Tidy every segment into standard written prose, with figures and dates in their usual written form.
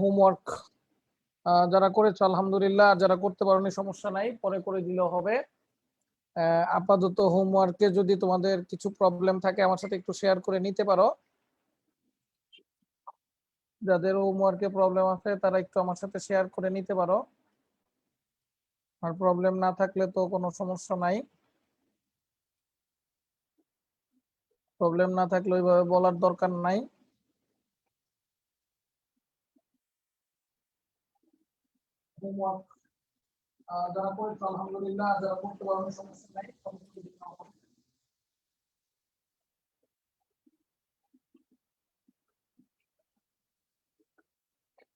Homework যারা করেছো আলহামদুলিল্লাহ, আর যারা করতে পারোনি সমস্যা নাই, পরে করে দিলেও হবে। আপাতত হোমওয়ার্কে যদি তোমাদের কিছু প্রবলেম থাকে আমার সাথে একটু শেয়ার করে নিতে পারো। যাদের হোমওয়ার্কে প্রবলেম আছে তারা একটু আমার সাথে শেয়ার করে নিতে পারো। আর প্রবলেম না থাকলে তো কোনো সমস্যা নাই, প্রবলেম না থাকলে ওইভাবে বলার দরকার নাই। হোমওয়ার্ক যারা করেছো আলহামদুলিল্লাহ, যারা করতে পারোনি সমস্যা নাই।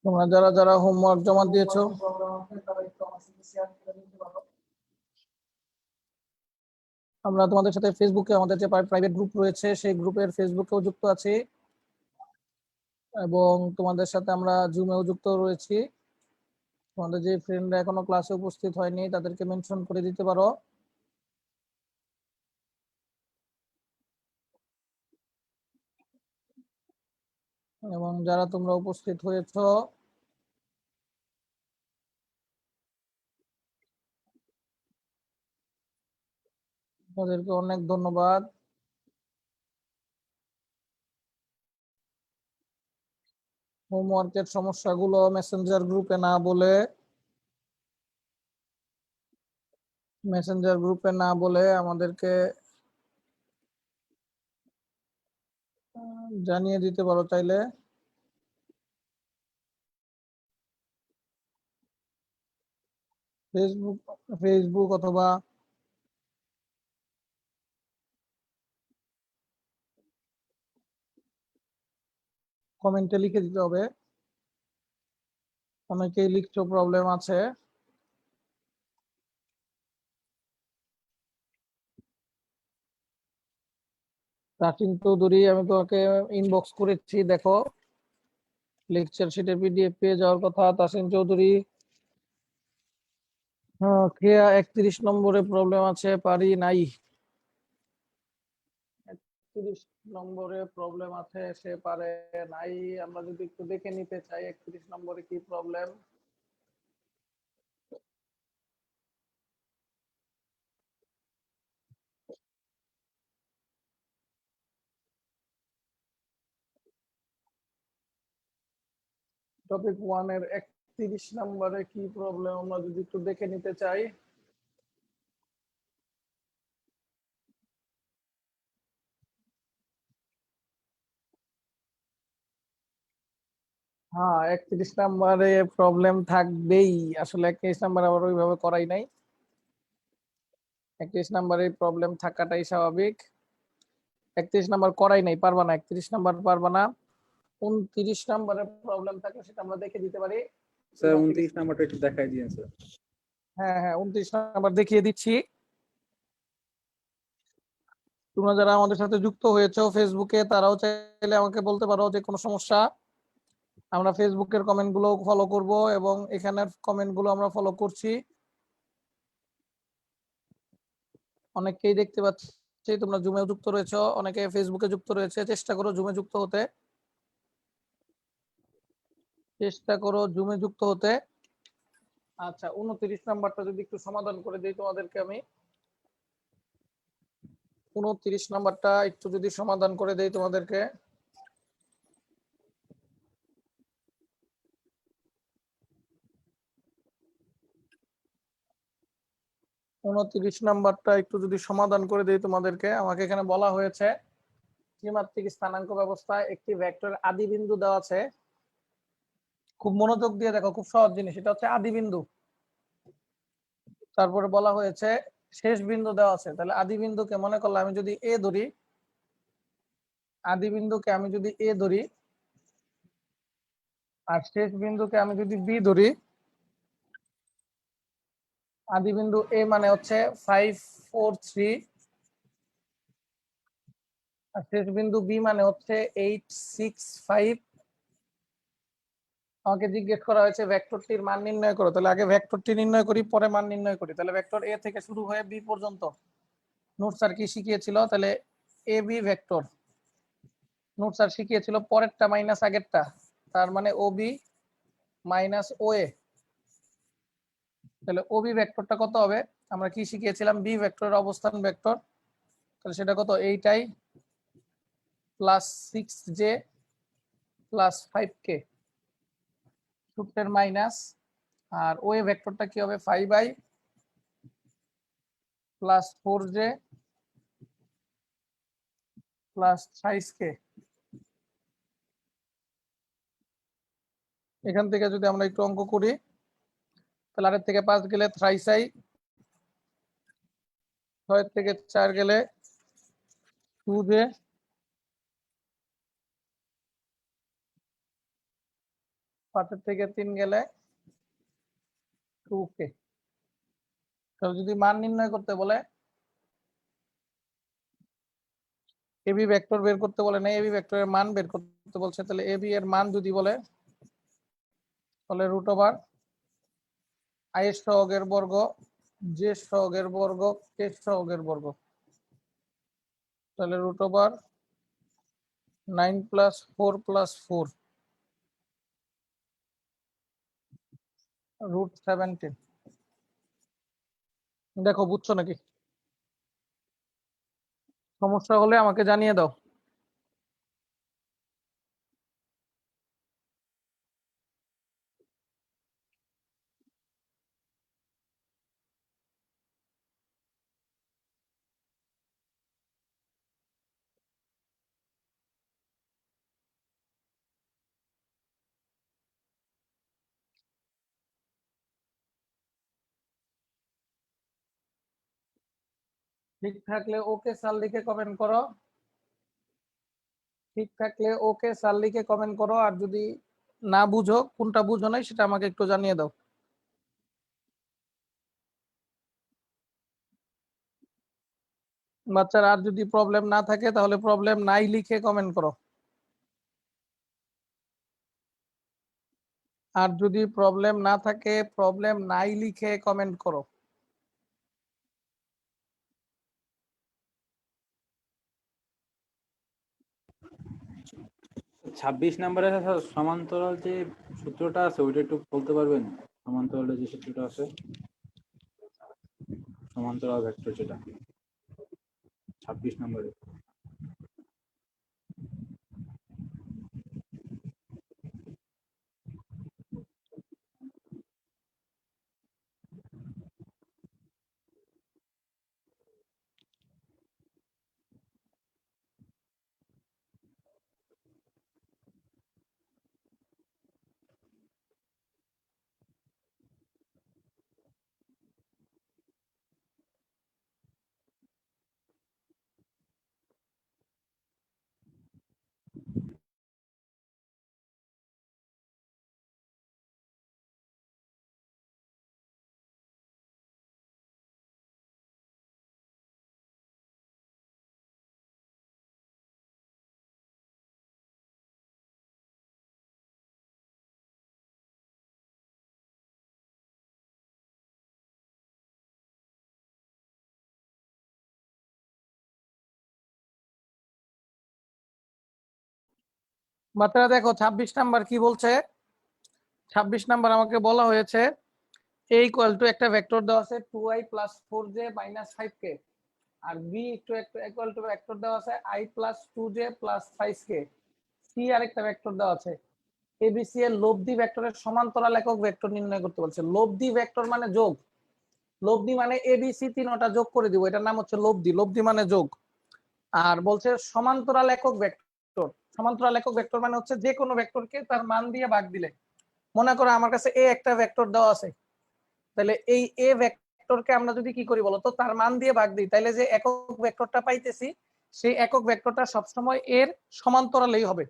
তোমরা যারা যারা হোমওয়ার্ক জমা দিয়েছো আমরা তোমাদের সাথে ফেসবুকে আমাদের যে প্রাইভেট গ্রুপ রয়েছে সেই গ্রুপের ফেসবুকেও যুক্ত আছি, এবং তোমাদের সাথে আমরা জুমেও যুক্ত রয়েছি। তোমাদের যে ফ্রেন্ডরা এখনো ক্লাসে উপস্থিত হয়নি তাদেরকে মেনশন করে দিতে পারো। এবং যারা তোমরা উপস্থিত হয়েছো তাদেরকে অনেক ধন্যবাদ। হোমওয়ার্কের সমস্যাগুলো মেসেঞ্জার গ্রুপে না বলে আমাদেরকে জানিয়ে দিতে পারো চাইলে। ফেসবুক অথবা কমেন্টে লিখে দিতে হবে। অনেকেই লিখছো প্রবলেম আছে। প্রাচীন চৌধুরী, আমি তোমাকে ইনবক্স করেছি, দেখো লেকচার শিটের পিডিএফ পেয়ে যাওয়ার কথা। তাসিন চৌধুরী, কেয়া 31 নম্বরে প্রবলেম আছে, পারি নাই। 31 নম্বরে প্রবলেম আছে, সে পারে নাই। আমরা যদি একটু দেখে নিতে চাই 31 নম্বরে কি প্রবলেম। টপিক 1 এর 31 নম্বরে কি প্রবলেম আমরা যদি একটু দেখে নিতে চাই। হ্যাঁ, 31 নম্বরে প্রবলেম থাকবেই। আসলে 31 নাম্বার আবার ওইভাবে করাই নাই। 31 নাম্বারে প্রবলেম থাকাটাই স্বাভাবিক। 31 নাম্বার করাই নাই, পারবা না, 31 নাম্বার পারবা না। 29 নাম্বারে প্রবলেম থাকলে সেটা আমরা দেখে দিতে পারি। স্যার 29 নাম্বারটা একটু দেখাই দিয়েন স্যার। হ্যাঁ হ্যাঁ, 29 নাম্বার দেখিয়ে দিচ্ছি। তোমরা যারা আমাদের সাথে যুক্ত হয়েছো ফেসবুকে তারাও চাইলে আমাকে বলতে পারো যে কোনো সমস্যা। আমরা ফেসবুকের কমেন্ট গুলো ফলো করব এবং এখানের কমেন্ট গুলো আমরা ফলো করছি। অনেকেই দেখতে পাচ্ছি তোমরা জুমে যুক্ত রয়েছো, অনেকে ফেসবুকে যুক্ত রয়েছে। চেষ্টা করো জুমে যুক্ত হতে, চেষ্টা করো জুমে যুক্ত হতে। আচ্ছা, 29 নাম্বারটা যদি একটু সমাধান করে দিই তোমাদেরকে আমি। 29 নাম্বারটা একটু যদি সমাধান করে দেই তোমাদেরকে। 29 নাম্বারটা একটু যদি সমাধান করে দিই তোমাদেরকে। আমাকে এখানে বলা হয়েছে ত্রিমাত্রিক স্থানাঙ্ক ব্যবস্থায় একটি ভেক্টর আদি বিন্দু দেওয়া আছে। খুব মনোযোগ দিয়ে দেখো, খুব সহজ জিনিস, এটা হচ্ছে আদি বিন্দু। তারপরে বলা হয়েছে শেষ বিন্দু দেওয়া আছে। তাহলে আদি বিন্দুকে মনে করলে আমি যদি এ ধরি, আদি বিন্দুকে আমি যদি এ ধরি আর শেষ বিন্দুকে আমি যদি বি ধরি। আদি বিন্দু এ মানে হচ্ছে 543 আর শেষ বিন্দু বি মানে হচ্ছে 865। আমাকে জিজ্ঞেস করা হয়েছে ভেক্টরটির মান নির্ণয় করো। তাহলে আগে ভেক্টরটি নির্ণয় করি, পরে মান নির্ণয় করি। তাহলে ভেক্টর এ থেকে শুরু হয়ে বি পর্যন্ত নোট স্যার কি শিখিয়েছিল, তাহলে A B vector note sir শিখিয়েছিল পরেরটা মাইনাস আগেরটা। তার মানে ওবি মাইনাস ওএ। তাহলে ওবি ভেক্টরটা কত হবে? আমরা কি শিখিয়েছিলাম? বি ভেক্টরের অবস্থান ভেক্টর। তাহলে সেটা কত? 8i plus 6j plus 5k সূত্রের মাইনাস। আর ওএ ভেক্টরটা কি হবে? 5i plus 4j plus 5k। এখান থেকে যদি আমরা একটু অঙ্ক করি, তাহলে 8 থেকে 5 গেলে 3i, 6 থেকে 4 গেলে 2j, 5 থেকে 3 গেলে 2k। তাহলে যদি মান নির্ণয় করতে বলে, এবি ভেক্টর বের করতে বলে না, এবি ভেক্টরের মান বের করতে বলছে, তাহলে এবি এর মান যদি বলে, তাহলে রুট ওভার আই সহগের বর্গ, জে সহগের বর্গ, কে সহগের বর্গ, তাহলে root over 9 plus 4 plus 4 root 17। দেখো বুঝছো নাকি? সমস্যা হলে আমাকে জানিয়ে দাও। ঠিক থাকলে ওকে স্যার লিখে কমেন্ট করো। ঠিক থাকলে ওকে স্যার লিখে কমেন্ট করো। আর যদি না বুঝো, কোনটা বুঝো নাই, সেটা আমাকে একটু জানিয়ে দাও। বাচ্চারা আর যদি প্রবলেম না থাকে, তাহলে প্রবলেম নাই লিখে কমেন্ট করো। আর যদি প্রবলেম না থাকে, প্রবলেম নাই লিখে কমেন্ট করো। 26 নম্বরে সমান্তরাল যে সূত্রটা আছে ওইটা একটু বলতে পারবেন? সমান্তরালের যে সূত্রটা আছে, সমান্তরাল ভেক্টর যেটা 26 নম্বরে। বাচ্চারা দেখো 26 নাম্বার কি বলছে। 26 নাম্বার আমাকে বলা হয়েছে a ইকুয়াল টু একটা ভেক্টর দেওয়া আছে 2i plus 4j minus 5k, আর b ইকুয়াল টু ভেক্টর দেওয়া আছে i plus 2j plus 5k, c আরেকটা ভেক্টর দেওয়া আছে। abc এর লব্ধি ভেক্টরের সমান্তরাল একক ভেক্টর নির্ণয় করতে বলছে। লব্ধি ভেক্টর মানে যোগ। লব্ধি মানে এবিসি তিনটা যোগ করে দিব, এটার নাম হচ্ছে লব্ধি। লব্ধি মানে যোগ। আর বলছে সমান্তরাল একক ভেক্টর। সমান্তরাল একক ভেক্টর মানে হচ্ছে যে কোনো ভেক্টরকে তার মান দিয়ে ভাগ দিলে। মনে করো আমার কাছে এ একটা ভেক্টর দেওয়া আছে, তাহলে এই এ ভেক্টরকে আমরা যদি কি করি বলতো, তার মান দিয়ে ভাগ দিই, তাহলে যে একক ভেক্টরটা পাইতেছি, সেই একক ভেক্টরটা সবসময় এর সমান্তরালেই হবে।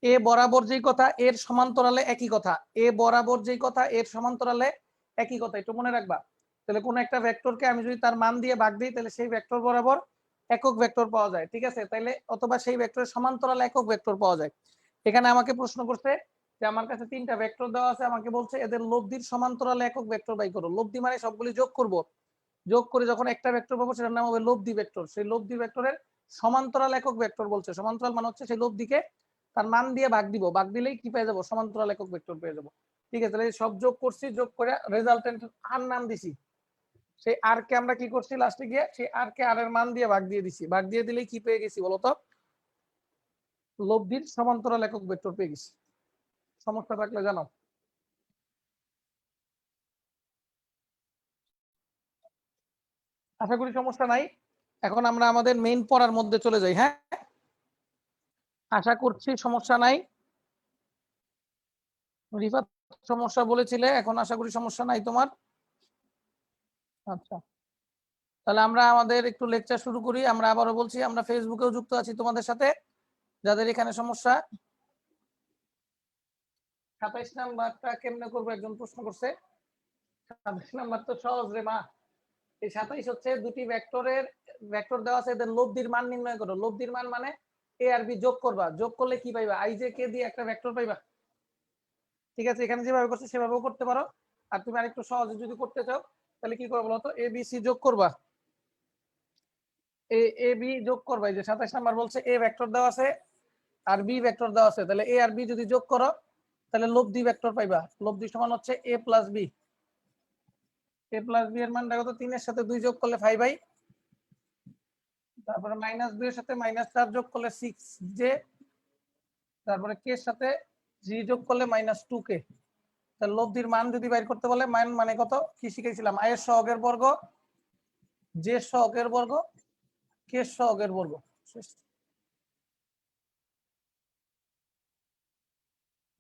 এ বরাবর যেই কথা এর সমান্তরালে একই কথা, এ বরাবর যেই কথা এর সমান্তরালে একই কথা, একটু মনে রাখবা। তাহলে কোন একটা ভেক্টরকে আমি যদি তার মান দিয়ে ভাগ দিই, তাহলে সেই ভেক্টর বরাবর একক ভেক্টর পাওয়া যায়, ঠিক আছে? তাহলে অথবা সেই ভেক্টরের সমান্তরালে একক ভেক্টর পাওয়া যায়। এখানে আমাকে প্রশ্ন করছে যে আমার কাছে তিনটা ভেক্টর দেওয়া আছে, আমাকে বলছে এদের লব্ধির সমান্তরালে একক ভেক্টর বাই করো। লব্ধি মানে সবগুলি যোগ করব, যোগ করে যখন একটা ভেক্টর পাবো সেটার নাম হবে লব্ধি ভেক্টর। সেই লব্ধি ভেক্টরের সমান্তরাল একক ভেক্টর বলছে। সমান্তরাল মানে হচ্ছে সেই লব্ধিকে তার মান দিয়ে ভাগ দিব, ভাগ দিলেই কি পেয়ে যাবো, সমান্তরাল একক ভেক্টর পেয়ে যাবো। ঠিক আছে, তাহলে সব যোগ করছি, যোগ করে রেজাল্টেন্ট আর নাম দিছি, সেই আর কে আমরা কি করছি লাস্টে গিয়ে, সেই আর কে আর এর মান দিয়ে ভাগ দিয়ে দিছি, ভাগ দিয়ে দিলেই কি পেয়ে গেছি বলতো, লব্ধির সমান্তরাল একক ভেক্টর পেয়ে গেছি। সমস্যা থাকলে জানাও। আশা করি সমস্যা নাই। এখন আমরা আমাদের মেইন পড়ার মধ্যে চলে যাই। হ্যাঁ, আশা করছি সমস্যা নাই। রিফাত সমস্যা বলেছিলে, এখন আশা করি সমস্যা নাই তোমার। আচ্ছা, তাহলে আমরা আমাদের একটু লেকচার শুরু করি। আমরা আবারও বলছি, আমরা ফেসবুকেও যুক্ত আছি তোমাদের সাথে। যাদের এখানে সমস্যা, 27 নাম্বারটা কেমনে করবো একজন প্রশ্ন করছে। 27 নাম্বার তো সহজ রে মা। এই 27 হচ্ছে দুটি ভেক্টরের, ভেক্টর দেওয়া আছে, এদের লব্ধির মান নির্ণয় করো। লব্ধির মান মানে এ আর বি যোগ করবা, যোগ করলে কি পাইবা, আই জে কে দিয়ে একটা ভেক্টর পাইবা। ঠিক আছে, এখানে যেভাবে করছে সেভাবেও করতে পারো। আর তুমি আরেকটু সহজে যদি করতে চাও তাহলে কি করবো বলতো, এ বি সি যোগ করবা, এ বি যোগ করবা। এই যে 27 নাম্বার বলছে এ ভেক্টর দেওয়া আছে আর বি ভেক্টর দেওয়া আছে, তাহলে এ আর বি যদি যোগ করো তাহলে লব্ধি ভেক্টর পাইবা। লব্ধি সমান হচ্ছে এ প্লাস বি। এ প্লাস বি এর মান দেখো তো, 3 এর সাথে 2 যোগ করলে 5i, তারপরে -2 এর সাথে -4 যোগ করলে 6j, তারপরে কে এর সাথে জি যোগ করলে -2k। তাহলে লব্ধির মান যদি বাইর করতে বলে, মান মানে কত কি শিখেছিলাম, আই এর সহগের বর্গ, জে সহগের বর্গ, কে সহগের বর্গ।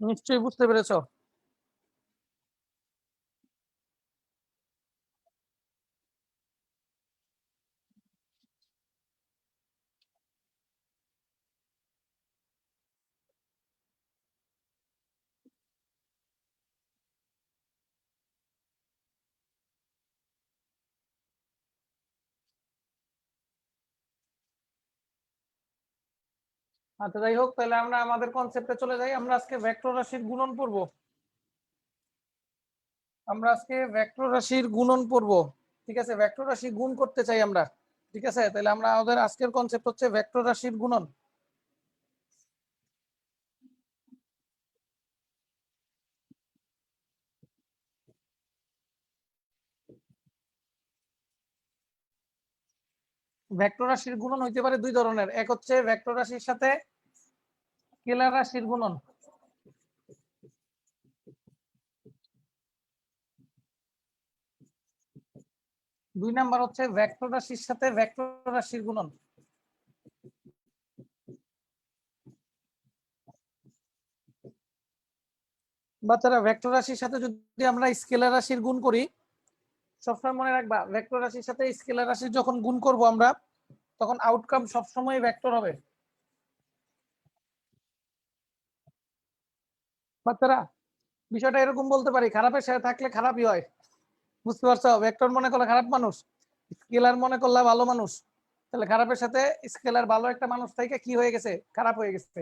নিশ্চয়ই বুঝতে পেরেছো। আচ্ছা, যাই হোক, তাহলে আমরা আমাদের কনসেপ্টে চলে যাই। আমরা আজকে ভেক্টর রাশির গুণন পড়ব। আমরা আজকে ভেক্টর রাশির গুণন পড়ব। ঠিক আছে, ভেক্টর রাশি গুণ করতে চাই আমরা। ঠিক আছে, তাহলে আমরা আমাদের আজকের কনসেপ্ট হচ্ছে ভেক্টর রাশির গুণন। ভেক্টর রাশির গুণন হইতে পারে দুই ধরনের, এক হচ্ছে ভেক্টর রাশির সাথে স্কেলার রাশির গুণন। দুই নাম্বার হচ্ছে ভেক্টর রাশির সাথে ভেক্টর রাশির গুণন। বাচ্চারা, ভেক্টর রাশির সাথে যদি আমরা স্কেলার রাশির গুণ করি, সবসময় মনে রাখবা ভেক্টর রাশির সাথে স্কেলার রাশির যখন গুণ করব আমরা, তখন আউটকাম সবসময় ভেক্টর হবে। বাচ্চারা, বিষয়টা এরকম বলতে পারি, খারাপের সাথে থাকলে খারাপই হয়। বুঝতে পারছো, ভেক্টর মনে করলে খারাপ মানুষ, স্কেলার মনে করলে ভালো মানুষ। তাহলে খারাপের সাথে স্কেলার ভালো একটা মানুষ থেকে কি হয়ে গেছে, খারাপ হয়ে গেছে।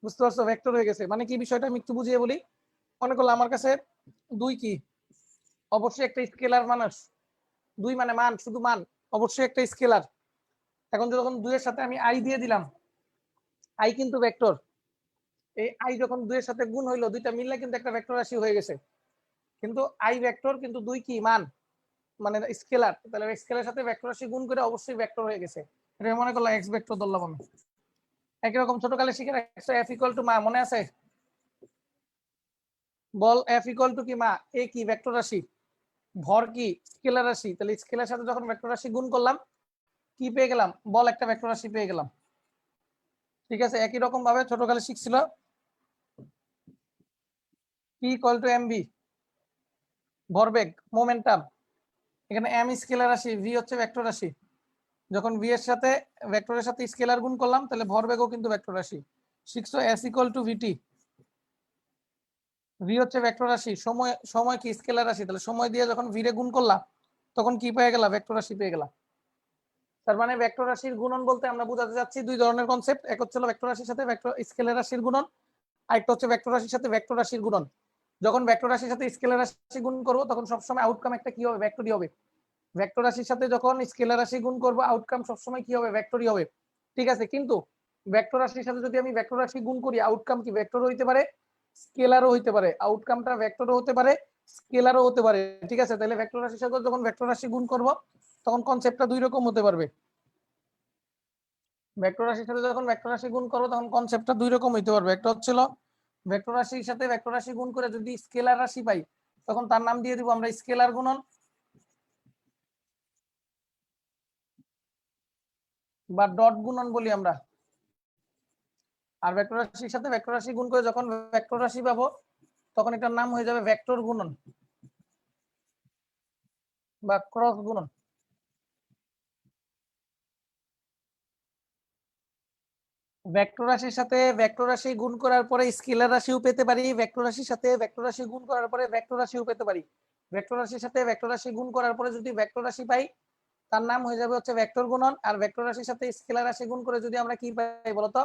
বুঝতে পারছো, ভেক্টর হয়ে গেছে। মানে কি, বিষয়টা আমি একটু বুঝিয়ে বলি। মনে করলে আমার কাছে 2 কি, অবশ্যই একটা স্কেলার মানুষ। 2 মানে মান, শুধু মান, অবশ্যই একটা স্কেলার। এখন যখন 2 এর সাথে আমি আই দিয়ে দিলাম, আই কিন্তু ভেক্টর। এই আই যখন 2 এর সাথে গুণ হইলো, দুইটা মিললে কিন্তু একটা ভেক্টর রাশি হয়ে গেছে। কিন্তু আই ভেক্টর, কিন্তু 2 কি, মান, মানে স্কেলার। তাহলে স্কেলারের সাথে ভেক্টর রাশি গুণ করে অবশ্যই ভেক্টর হয়ে গেছে। এটা মনে করলাম এক্স ভেক্টর ধরলাম আমি। একই রকম ছোটকালে শিখে রাখছো এফ ইকুয়াল টু মা, মনে আছে? বল এফ ইকুয়াল টু কি মা, এ কি ভেক্টর রাশি, ভর কি স্কেলার রাশি। তাহলে স্কেলার সাথে যখন ভেক্টর রাশি গুণ করলাম, কি পেয়ে গেলাম, বল একটা ভেক্টর রাশি পেয়ে গেলাম। ঠিক আছে, একই রকম ভাবে ছোটকালে শিখছিল P equal to M V, ভরবেগ, মোমেন্টাম। এখানে এম স্কেলার রাশি, ভি হচ্ছে ভেক্টর রাশি। যখন ভি এর সাথে ভেক্টরের সাথে স্কেলার গুণ করলাম, তাহলে ভরবেগও কিন্তু ভেক্টর রাশি। শিখছো S equal to VT, V হচ্ছে ভেক্টর রাশি, সময়, সময় কি স্কেলার রাশি। তাহলে সময় দিয়ে যখন ভি রে গুণ করলাম, তখন কি পেয়ে গেলাম, ভেক্টর রাশি পেয়ে গেলাম। তার মানে ভেক্টর রাশির গুণন বলতে আমরা বোঝাতে যাচ্ছি দুই ধরনের কনসেপ্ট। এক হচ্ছে ভেক্টর রাশির সাথে ভেক্টর স্কেলার রাশির গুণন, আরেকটা হচ্ছে ভেক্টর রাশির সাথে ভেক্টর রাশির গুণন। যখন ভেক্টর রাশির সাথে স্কেলার রাশি গুণ করবো, তখন সবসময় আউটকাম একটা কি হবে, ভেক্টরই হবে। ভেক্টর রাশির সাথে যখন স্কেলার রাশি গুণ করবো, আউটকাম সবসময় কি হবে, ভেক্টরই হবে। ঠিক আছে, কিন্তু ভেক্টর রাশির সাথে যদি আমি ভেক্টর রাশি গুণ করি, আউটকাম কি ভেক্টর হইতে পারে, স্কেলারও হইতে পারে, আউটকামটা ভেক্টরও হতে পারে, স্কেলারও হতে পারে। ঠিক আছে, তাহলে ভেক্টর রাশির সাথে যখন ভেক্টর রাশি গুণ করব তখন কনসেপ্টটা দুই রকম হতে পারবে। ভেক্টর রাশির সাথে যখন ভেক্টর রাশি গুণ করব তখন কনসেপ্টটা দুই রকম হইতে পারবে। একটা হচ্ছিল ভেক্টর রাশির সাথে ভেক্টর রাশি গুণ করে যদি স্কেলার রাশি পাই তখন তার নাম দিয়ে দিব আমরা স্কেলার গুণন, বা ডট গুণন বলি আমরা। আর ভেক্টর রাশির সাথে ভেক্টর রাশি গুণ করে যখন ভেক্টর রাশি পাবো তখন এটার নাম হয়ে যাবে ভেক্টর গুণন বা ক্রস গুণন। ভেক্টর রাশির সাথে ভেক্টর রাশি গুণ করার পরে স্কেলার রাশিও পেতে পারি, ভেক্টর রাশির সাথে ভেক্টর রাশি গুণ করার পরে ভেক্টর রাশিও পেতে পারি। ভেক্টর রাশির সাথে ভেক্টর রাশি গুণ করার পরে যদি ভেক্টর রাশি পাই তার নাম হয়ে যাবে হচ্ছে ভেক্টর গুণন। আর ভেক্টর রাশির সাথে স্কেলার রাশি গুণ করে যদি আমরা কি পাই বলতো,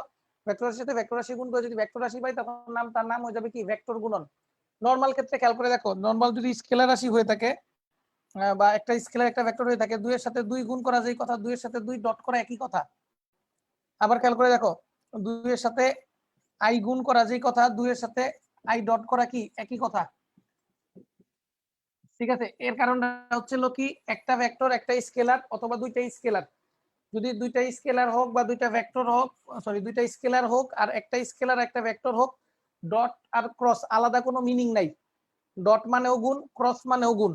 ভেক্টর রাশির সাথে ভেক্টর রাশি গুণ করে যদি ভেক্টর রাশি পাই তখন তার নাম হয়ে যাবে কি ভেক্টর গুণন। নরমাল ক্ষেত্রে খেয়াল করে দেখো, নরমাল যদি স্কেলার রাশি হয়ে থাকে বা একটা স্কেলার একটা ভেক্টর হয়ে থাকে, দুইয়ের সাথে দুই গুণ করা যেই কথা, দুইয়ের সাথে দুই ডট করা একই কথা। আবার খেয়াল করে দেখো, দুইয়ের সাথে আই গুণ করা যেই কথা, দুইয়ের সাথে আই ডট করা কি একই কথা। ঠিক আছে, এর কারণটা হচ্ছে কি একটা ভেক্টর একটা স্কেলার অথবা দুইটা স্কেলার, যদি দুইটা স্কেলার হোক বা দুইটা ভেক্টর হোক, সরি দুইটা স্কেলার হোক আর একটা স্কেলার একটা ভেক্টর হোক, ডট আর ক্রস আলাদা কোনো মিনিং নাই। ডট মানেও গুণ, ক্রস মানেও গুণ।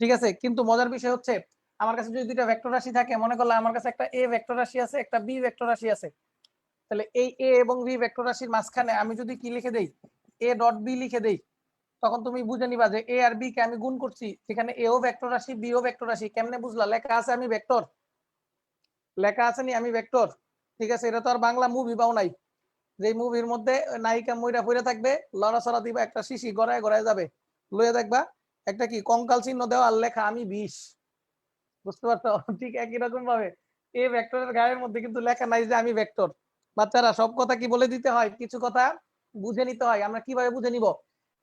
ঠিক আছে, কিন্তু মজার বিষয় হচ্ছে আমার কাছে যদি দুইটা ভেক্টর রাশি থাকে, মনে করলে আমার কাছে একটা এ ভেক্টর রাশি আছে একটা বি ভেক্টর রাশি আছে, তাহলে এই এ এবং বি ভেক্টর রাশির মাঝখানে আমি যদি কি লিখে দেই, এ ডট বি লিখে দেই, তখন তুমি বুঝে নিবা যে এ আর বি কে আমি গুণ করছি, সেখানে এও ভেক্টর রাশি বিও ভেক্টর রাশি। কেমনে বুঝলা? লেখা আছে আমি ভেক্টর, লেখা আছে নি আমি ভেক্টর। ঠিক আছে, এটা তো আর বাংলা মুভি বাও নাই যে মুভির মধ্যে নায়িকা মইরা পড়ে থাকবে, লড়াছড়া দিবা, একটা শিশি গড়ায় গড়ায় যাবে, লয়ে দেখবা একটা কি কঙ্কাল চিহ্ন দেওয়া আর লেখা আমি 20। বুঝতে পারছো? ঠিক একই রকম ভাবে এই ভেক্টরের গায়ের মধ্যে কিন্তু লেখা নাই যে আমি ভেক্টর। বাচ্চারা সব কথা কি বলে দিতে হয়? কিছু কথা বুঝে নিতে হয়। আমরা কিভাবে বুঝে নিব?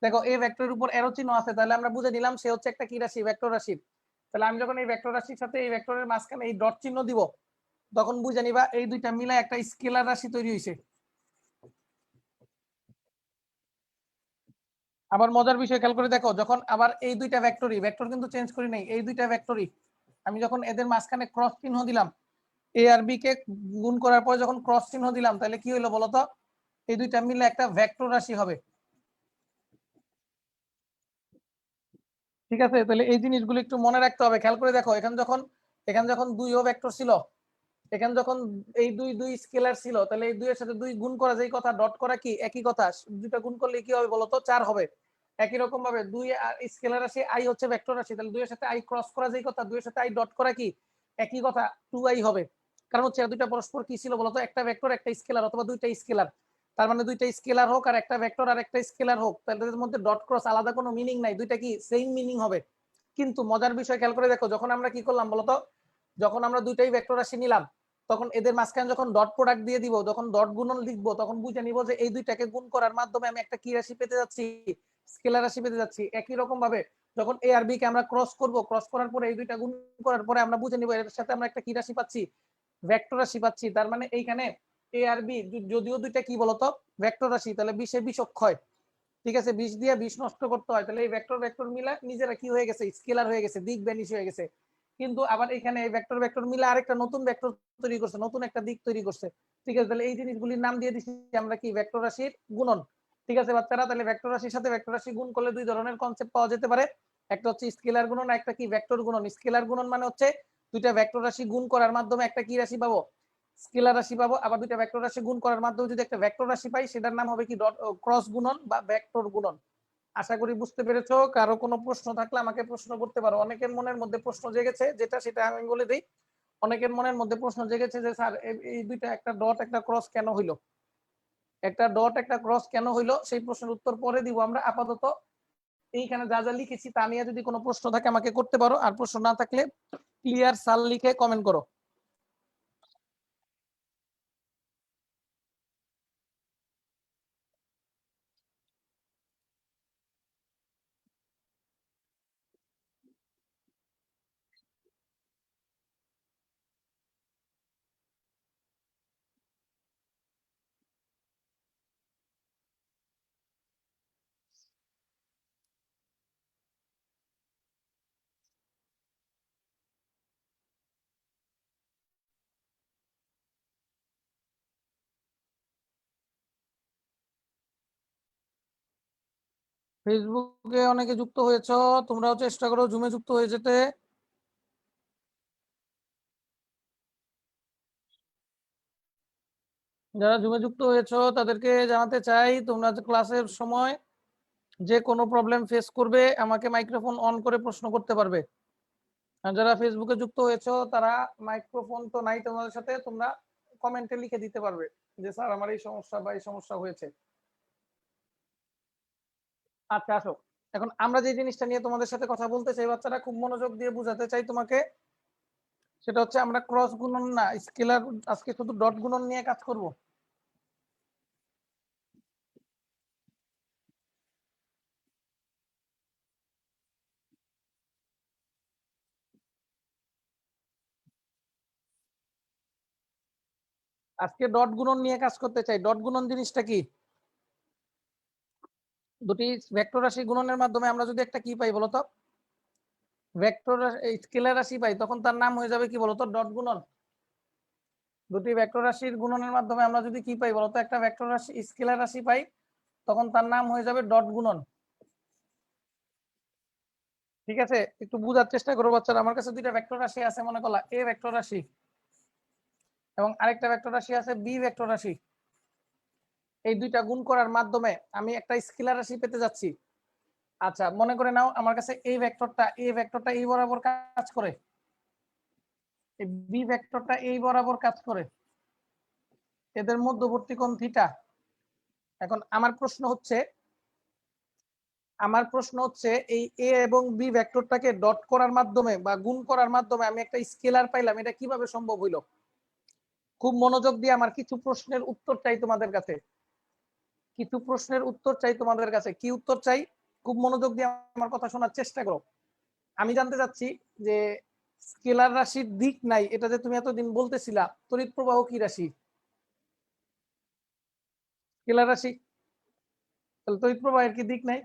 দেখো এই ভেক্টরের উপর এরো চিহ্ন আছে, তাহলে আমরা বুঝে নিলাম সে হচ্ছে একটা কি রাশি, ভেক্টর রাশি। তাহলে আমি যখন এই ভেক্টর রাশির সাথে এই ভেক্টরের মাঝখানে এই ডট চিহ্ন দিব তখন বুঝে নিবা এই দুইটা মিলে একটা স্কেলার রাশি তৈরি হয়েছে। আবার মজার বিষয় খেয়াল করে দেখো, যখন আবার এই দুইটা ভেক্টরই, ভেক্টর কিন্তু চেঞ্জ করি নাই, এই দুইটা ভেক্টরই আমি যখন এদের মাঝখানে ক্রস চিহ্ন দিলাম, এ আর বি কে গুণ করার পর যখন ক্রস চিহ্ন দিলাম, তাহলে কি হলো বলতো? এই দুইটা মিলে একটা ভেক্টর রাশি হবে। ঠিক আছে, তাহলে এই জিনিসগুলো একটু মনে রাখতে হবে। খেয়াল করে দেখো, এখানে যখন দুইও ভেক্টর ছিল, এখানে যখন এই দুই দুই স্কেলার ছিল, তাহলে এই দুইয়ের সাথে দুই গুণ করা যেই কথা, ডট করা কি একই কথা, দুইটা গুণ করলে কি হবে বলতো? 4 হবে। একই রকম ভাবে দুই স্কেলার রাশি আই হচ্ছে ভেক্টর রাশি, তাহলে দুইয়ের সাথে আই ক্রস করা যেই কথা, দুইয়ের সাথে আই ডট করা কি একই কথা, 2i হবে। কারণ হচ্ছে দুইটা পরস্পর কি ছিল বলতো? একটা ভেক্টর একটা স্কেলার অথবা দুইটা স্কেলার। তার মানে দুইটা স্কেলার হোক আর একটা ভেক্টর আর একটা স্কেলার হোক, তাহলে এর মধ্যে ডট ক্রস আলাদা কোনো মিনিং নাই, দুইটা কি সেম মিনিং হবে। কিন্তু মজার বিষয় খেয়াল করে দেখো, যখন আমরা কি করলাম বলতো, যখন আমরা দুইটাই ভেক্টর রাশি নিলাম তখন এদের মাঝখানে যখন ডট প্রোডাক্ট দিয়ে দিব, যখন ডট গুণন লিখবো, তখন বুঝে নিব যে এই দুইটাকে গুণ করার মাধ্যমে আমি একটা কি রাশি পেতে যাচ্ছি, স্কেলার রাশি পেতে যাচ্ছি। একই রকম ভাবে যখন এ আর বি কে আমরা ক্রস করব, ক্রস করার পরে এই দুইটা গুণ করার পরে আমরা বুঝে নিব এর সাথে আমরা একটা কি রাশি পাচ্ছি, ভেক্টর রাশি পাচ্ছি। তার মানে এইখানে এ আর বি যদিও দুইটা কি বলতো ভেক্টর রাশি, তাহলে 20 এ 20 অক্ষয়। ঠিক আছে, 20 দিয়ে 20 নষ্ট করতে হয়, তাহলে এই ভেক্টর ভেক্টর মিলা নিজেরা কি হয়ে গেছে, স্কেলার হয়ে গেছে, দিক ভ্যানিশ হয়ে গেছে। কিন্তু আবার এখানে এই ভেক্টর ভেক্টর মিলে আরেকটা নতুন ভেক্টর তৈরি করছে, নতুন একটা দিক তৈরি করছে। ঠিক আছে, তাহলে এই জিনিসগুলির নাম দিয়ে দিচ্ছি আমরা কি ভেক্টর রাশির গুণন। ঠিক আছে বাচ্চারা, তাহলে ভেক্টর রাশির সাথে ভেক্টর রাশি গুণ করলে দুই ধরনের কনসেপ্ট পাওয়া যেতে পারে। একটা হচ্ছে স্কেলার গুণন, একটা কি ভেক্টর গুণন। স্কেলার গুণন মানে হচ্ছে দুইটা ভেক্টর রাশি গুণ করার মাধ্যমে একটা কি রাশি পাবো, স্কেলার রাশি পাবো। আবার দুইটা ভেক্টর রাশি গুণ করার মাধ্যমে যদি একটা ভেক্টর রাশি পাই, সেটার নাম হবে কি ডট ক্রস গুণন বা ভেক্টর গুণন। আশা করি বুঝতে পেরেছো। কারো কোনো প্রশ্ন থাকলে আমাকে প্রশ্ন করতে পারো। অনেকের মনের মধ্যে প্রশ্ন জেগেছে, যেটা সেটা আমি বলে দিই। অনেকের মনের মধ্যে প্রশ্ন জেগেছে যে স্যার এই দুইটা একটা ডট একটা ক্রস কেন হইলো, একটা ডট একটা ক্রস কেন হইলো, সেই প্রশ্নের উত্তর পরে দিব আমরা। আপাতত এইখানে যা যা লিখেছি তা নিয়ে যদি কোনো প্রশ্ন থাকে আমাকে করতে পারো, আর প্রশ্ন না থাকলে ক্লিয়ার স্যার লিখে কমেন্ট করো। ফেসবুকে অনেকে যুক্ত হয়েছো, তোমরাও চেষ্টা করো জুমে যুক্ত হয়ে যেতে। যারা জুমে যুক্ত হয়েছো তাদেরকে জানাতে চাই, তোমরা ক্লাসের সময় যে কোনো প্রবলেম ফেস করবে আমাকে মাইক্রোফোন অন করে প্রশ্ন করতে পারবে। আর যারা ফেসবুকে যুক্ত হয়েছো তারা মাইক্রোফোন তো নাই তোমাদের সাথে, তোমরা কমেন্টে লিখে দিতে পারবে যে স্যার আমার এই সমস্যা বা এই সমস্যা হয়েছে। আচ্ছা আসো, এখন আমরা যে জিনিসটা নিয়ে তোমাদের সাথে কথা বলতে চাই, বাচ্চারা খুব মনোযোগ দিয়ে বুঝাতে চাই তোমাকে, সেটা হচ্ছে আমরা ক্রস গুণন না স্কেলার, আজকে শুধু ডট গুণন নিয়ে কাজ করব। আজকে ডট গুণন নিয়ে কাজ করতে চাই। ডট গুণন জিনিসটা কি? দুটি ভেক্টর রাশি গুণনের মাধ্যমে আমরা যদি একটা কি পাই বলতো, ভেক্টর স্কেলার রাশি পাই, তখন তার নাম হয়ে যাবে কি বলতো, ডট গুণন। দুটি ভেক্টর রাশির গুণনের মাধ্যমে আমরা যদি কি পাই বলতো, একটা ভেক্টর রাশি স্কেলার রাশি পাই, তখন তার নাম হয়ে যাবে ডট গুণন। ঠিক আছে, একটু বুঝার চেষ্টা করো বাচ্চারা। আমার কাছে দুইটা ভেক্টর রাশি আছে, মনে করলা এ ভেক্টর রাশি এবং আরেকটা ভেক্টর রাশি আছে বি ভেক্টর রাশি। এই দুইটা গুণ করার মাধ্যমে আমি একটা স্কেলার রাশি পেতে যাচ্ছি। আচ্ছা মনে করে নাও আমার কাছে এই ভেক্টরটা এই বরাবর কাজ করে, এই বি ভেক্টরটা এই বরাবর কাজ করে, এদের মধ্যবর্তী কোণ থিটা। এখন আমার প্রশ্ন হচ্ছে এই এ এবং বি ভেক্টরটাকে ডট করার মাধ্যমে বা গুণ করার মাধ্যমে আমি একটা স্কেলার পাইলাম, এটা কিভাবে সম্ভব হইল? খুব মনোযোগ দিয়ে আমার কিছু প্রশ্নের উত্তর চাই তোমাদের কাছে, কিছু প্রশ্নের উত্তর চাই তোমাদের কাছে। কি উত্তর চাই? খুব মনোযোগ দিয়ে আমার কথা শোনার চেষ্টা করো। আমি জানতে চাচ্ছি যে স্কেলার রাশির দিক নাই, এটা যে তুমি এতদিন বলতেছিলা, তড়িৎ প্রবাহ কি রাশি? স্কেলার রাশি। তাহলে তড়িৎ প্রবাহের কি দিক নাই?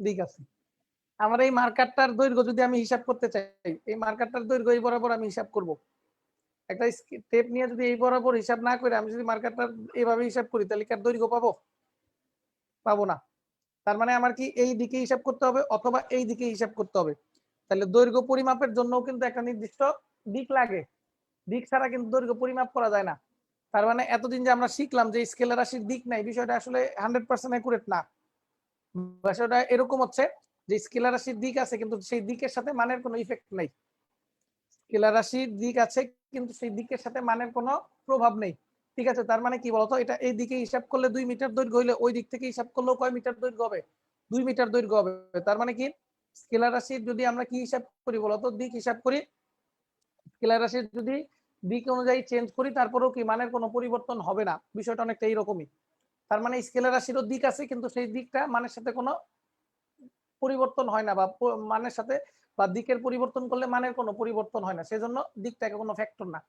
দিক আছে। আমার এই মার্কারটার দৈর্ঘ্য যদি আমি হিসাব করতে চাই, এই মার্কারটার দৈর্ঘ্য এই বরাবর আমি হিসাব করব। একটা টেপ নিয়ে যদি এই বরাবর হিসাব না করে আমি যদি মার্কারটা এইভাবে হিসাব করি, তাহলে কি দৈর্ঘ্য পাবো? পাবো না। তার মানে আমার কি এই দিকে হিসাব করতে হবে অথবা এই দিকে হিসাব করতে হবে। তাহলে দৈর্ঘ্য পরিমাপের জন্য কিন্তু একটা নির্দিষ্ট দিক লাগে, দিক ছাড়া কিন্তু দৈর্ঘ্য পরিমাপ করা যায় না। তার মানে এতদিন যে আমরা শিখলাম যে স্কেলার রাশির দিক নাই, বিষয়টা আসলে 100% অ্যাকুরেট না। বিষয়টা এরকম হচ্ছে যে স্কেলার রাশির দিক আছে কিন্তু সেই দিকের সাথে মানের কোনো ইফেক্ট নাই। স্কেলার রাশির দিক আছে কিন্তু সেই দিকের সাথে মানের কোনো প্রভাব নেই। ঠিক আছে, তার মানে কি বলতো, এটা এই দিকে হিসাব করলে 2 মিটার দৈর্ঘ্য হইলে ওই দিক থেকে হিসাব করলেও কয় মিটার দৈর্ঘ্য হবে? 2 মিটার দৈর্ঘ্য হবে। তার মানে কি স্কেলার রাশির যদি আমরা কি হিসাব করি বলতো, দিক হিসাব করি, স্কেলার রাশির যদি দিক অনুযায়ী চেঞ্জ করি তারপরেও কি মানের কোনো পরিবর্তন হবে না। বিষয়টা অনেকটা এইরকমই। তার মানে স্কেলার রাশিরও দিক আছে কিন্তু সেই দিকটা মানের সাথে কোনো পরিবর্তন হয় না, বা মানের সাথে বা দিকের পরিবর্তন করলে মানের কোনো পরিবর্তন হয় না, সেজন্য দিকটাকে কোনো ফ্যাক্টর না,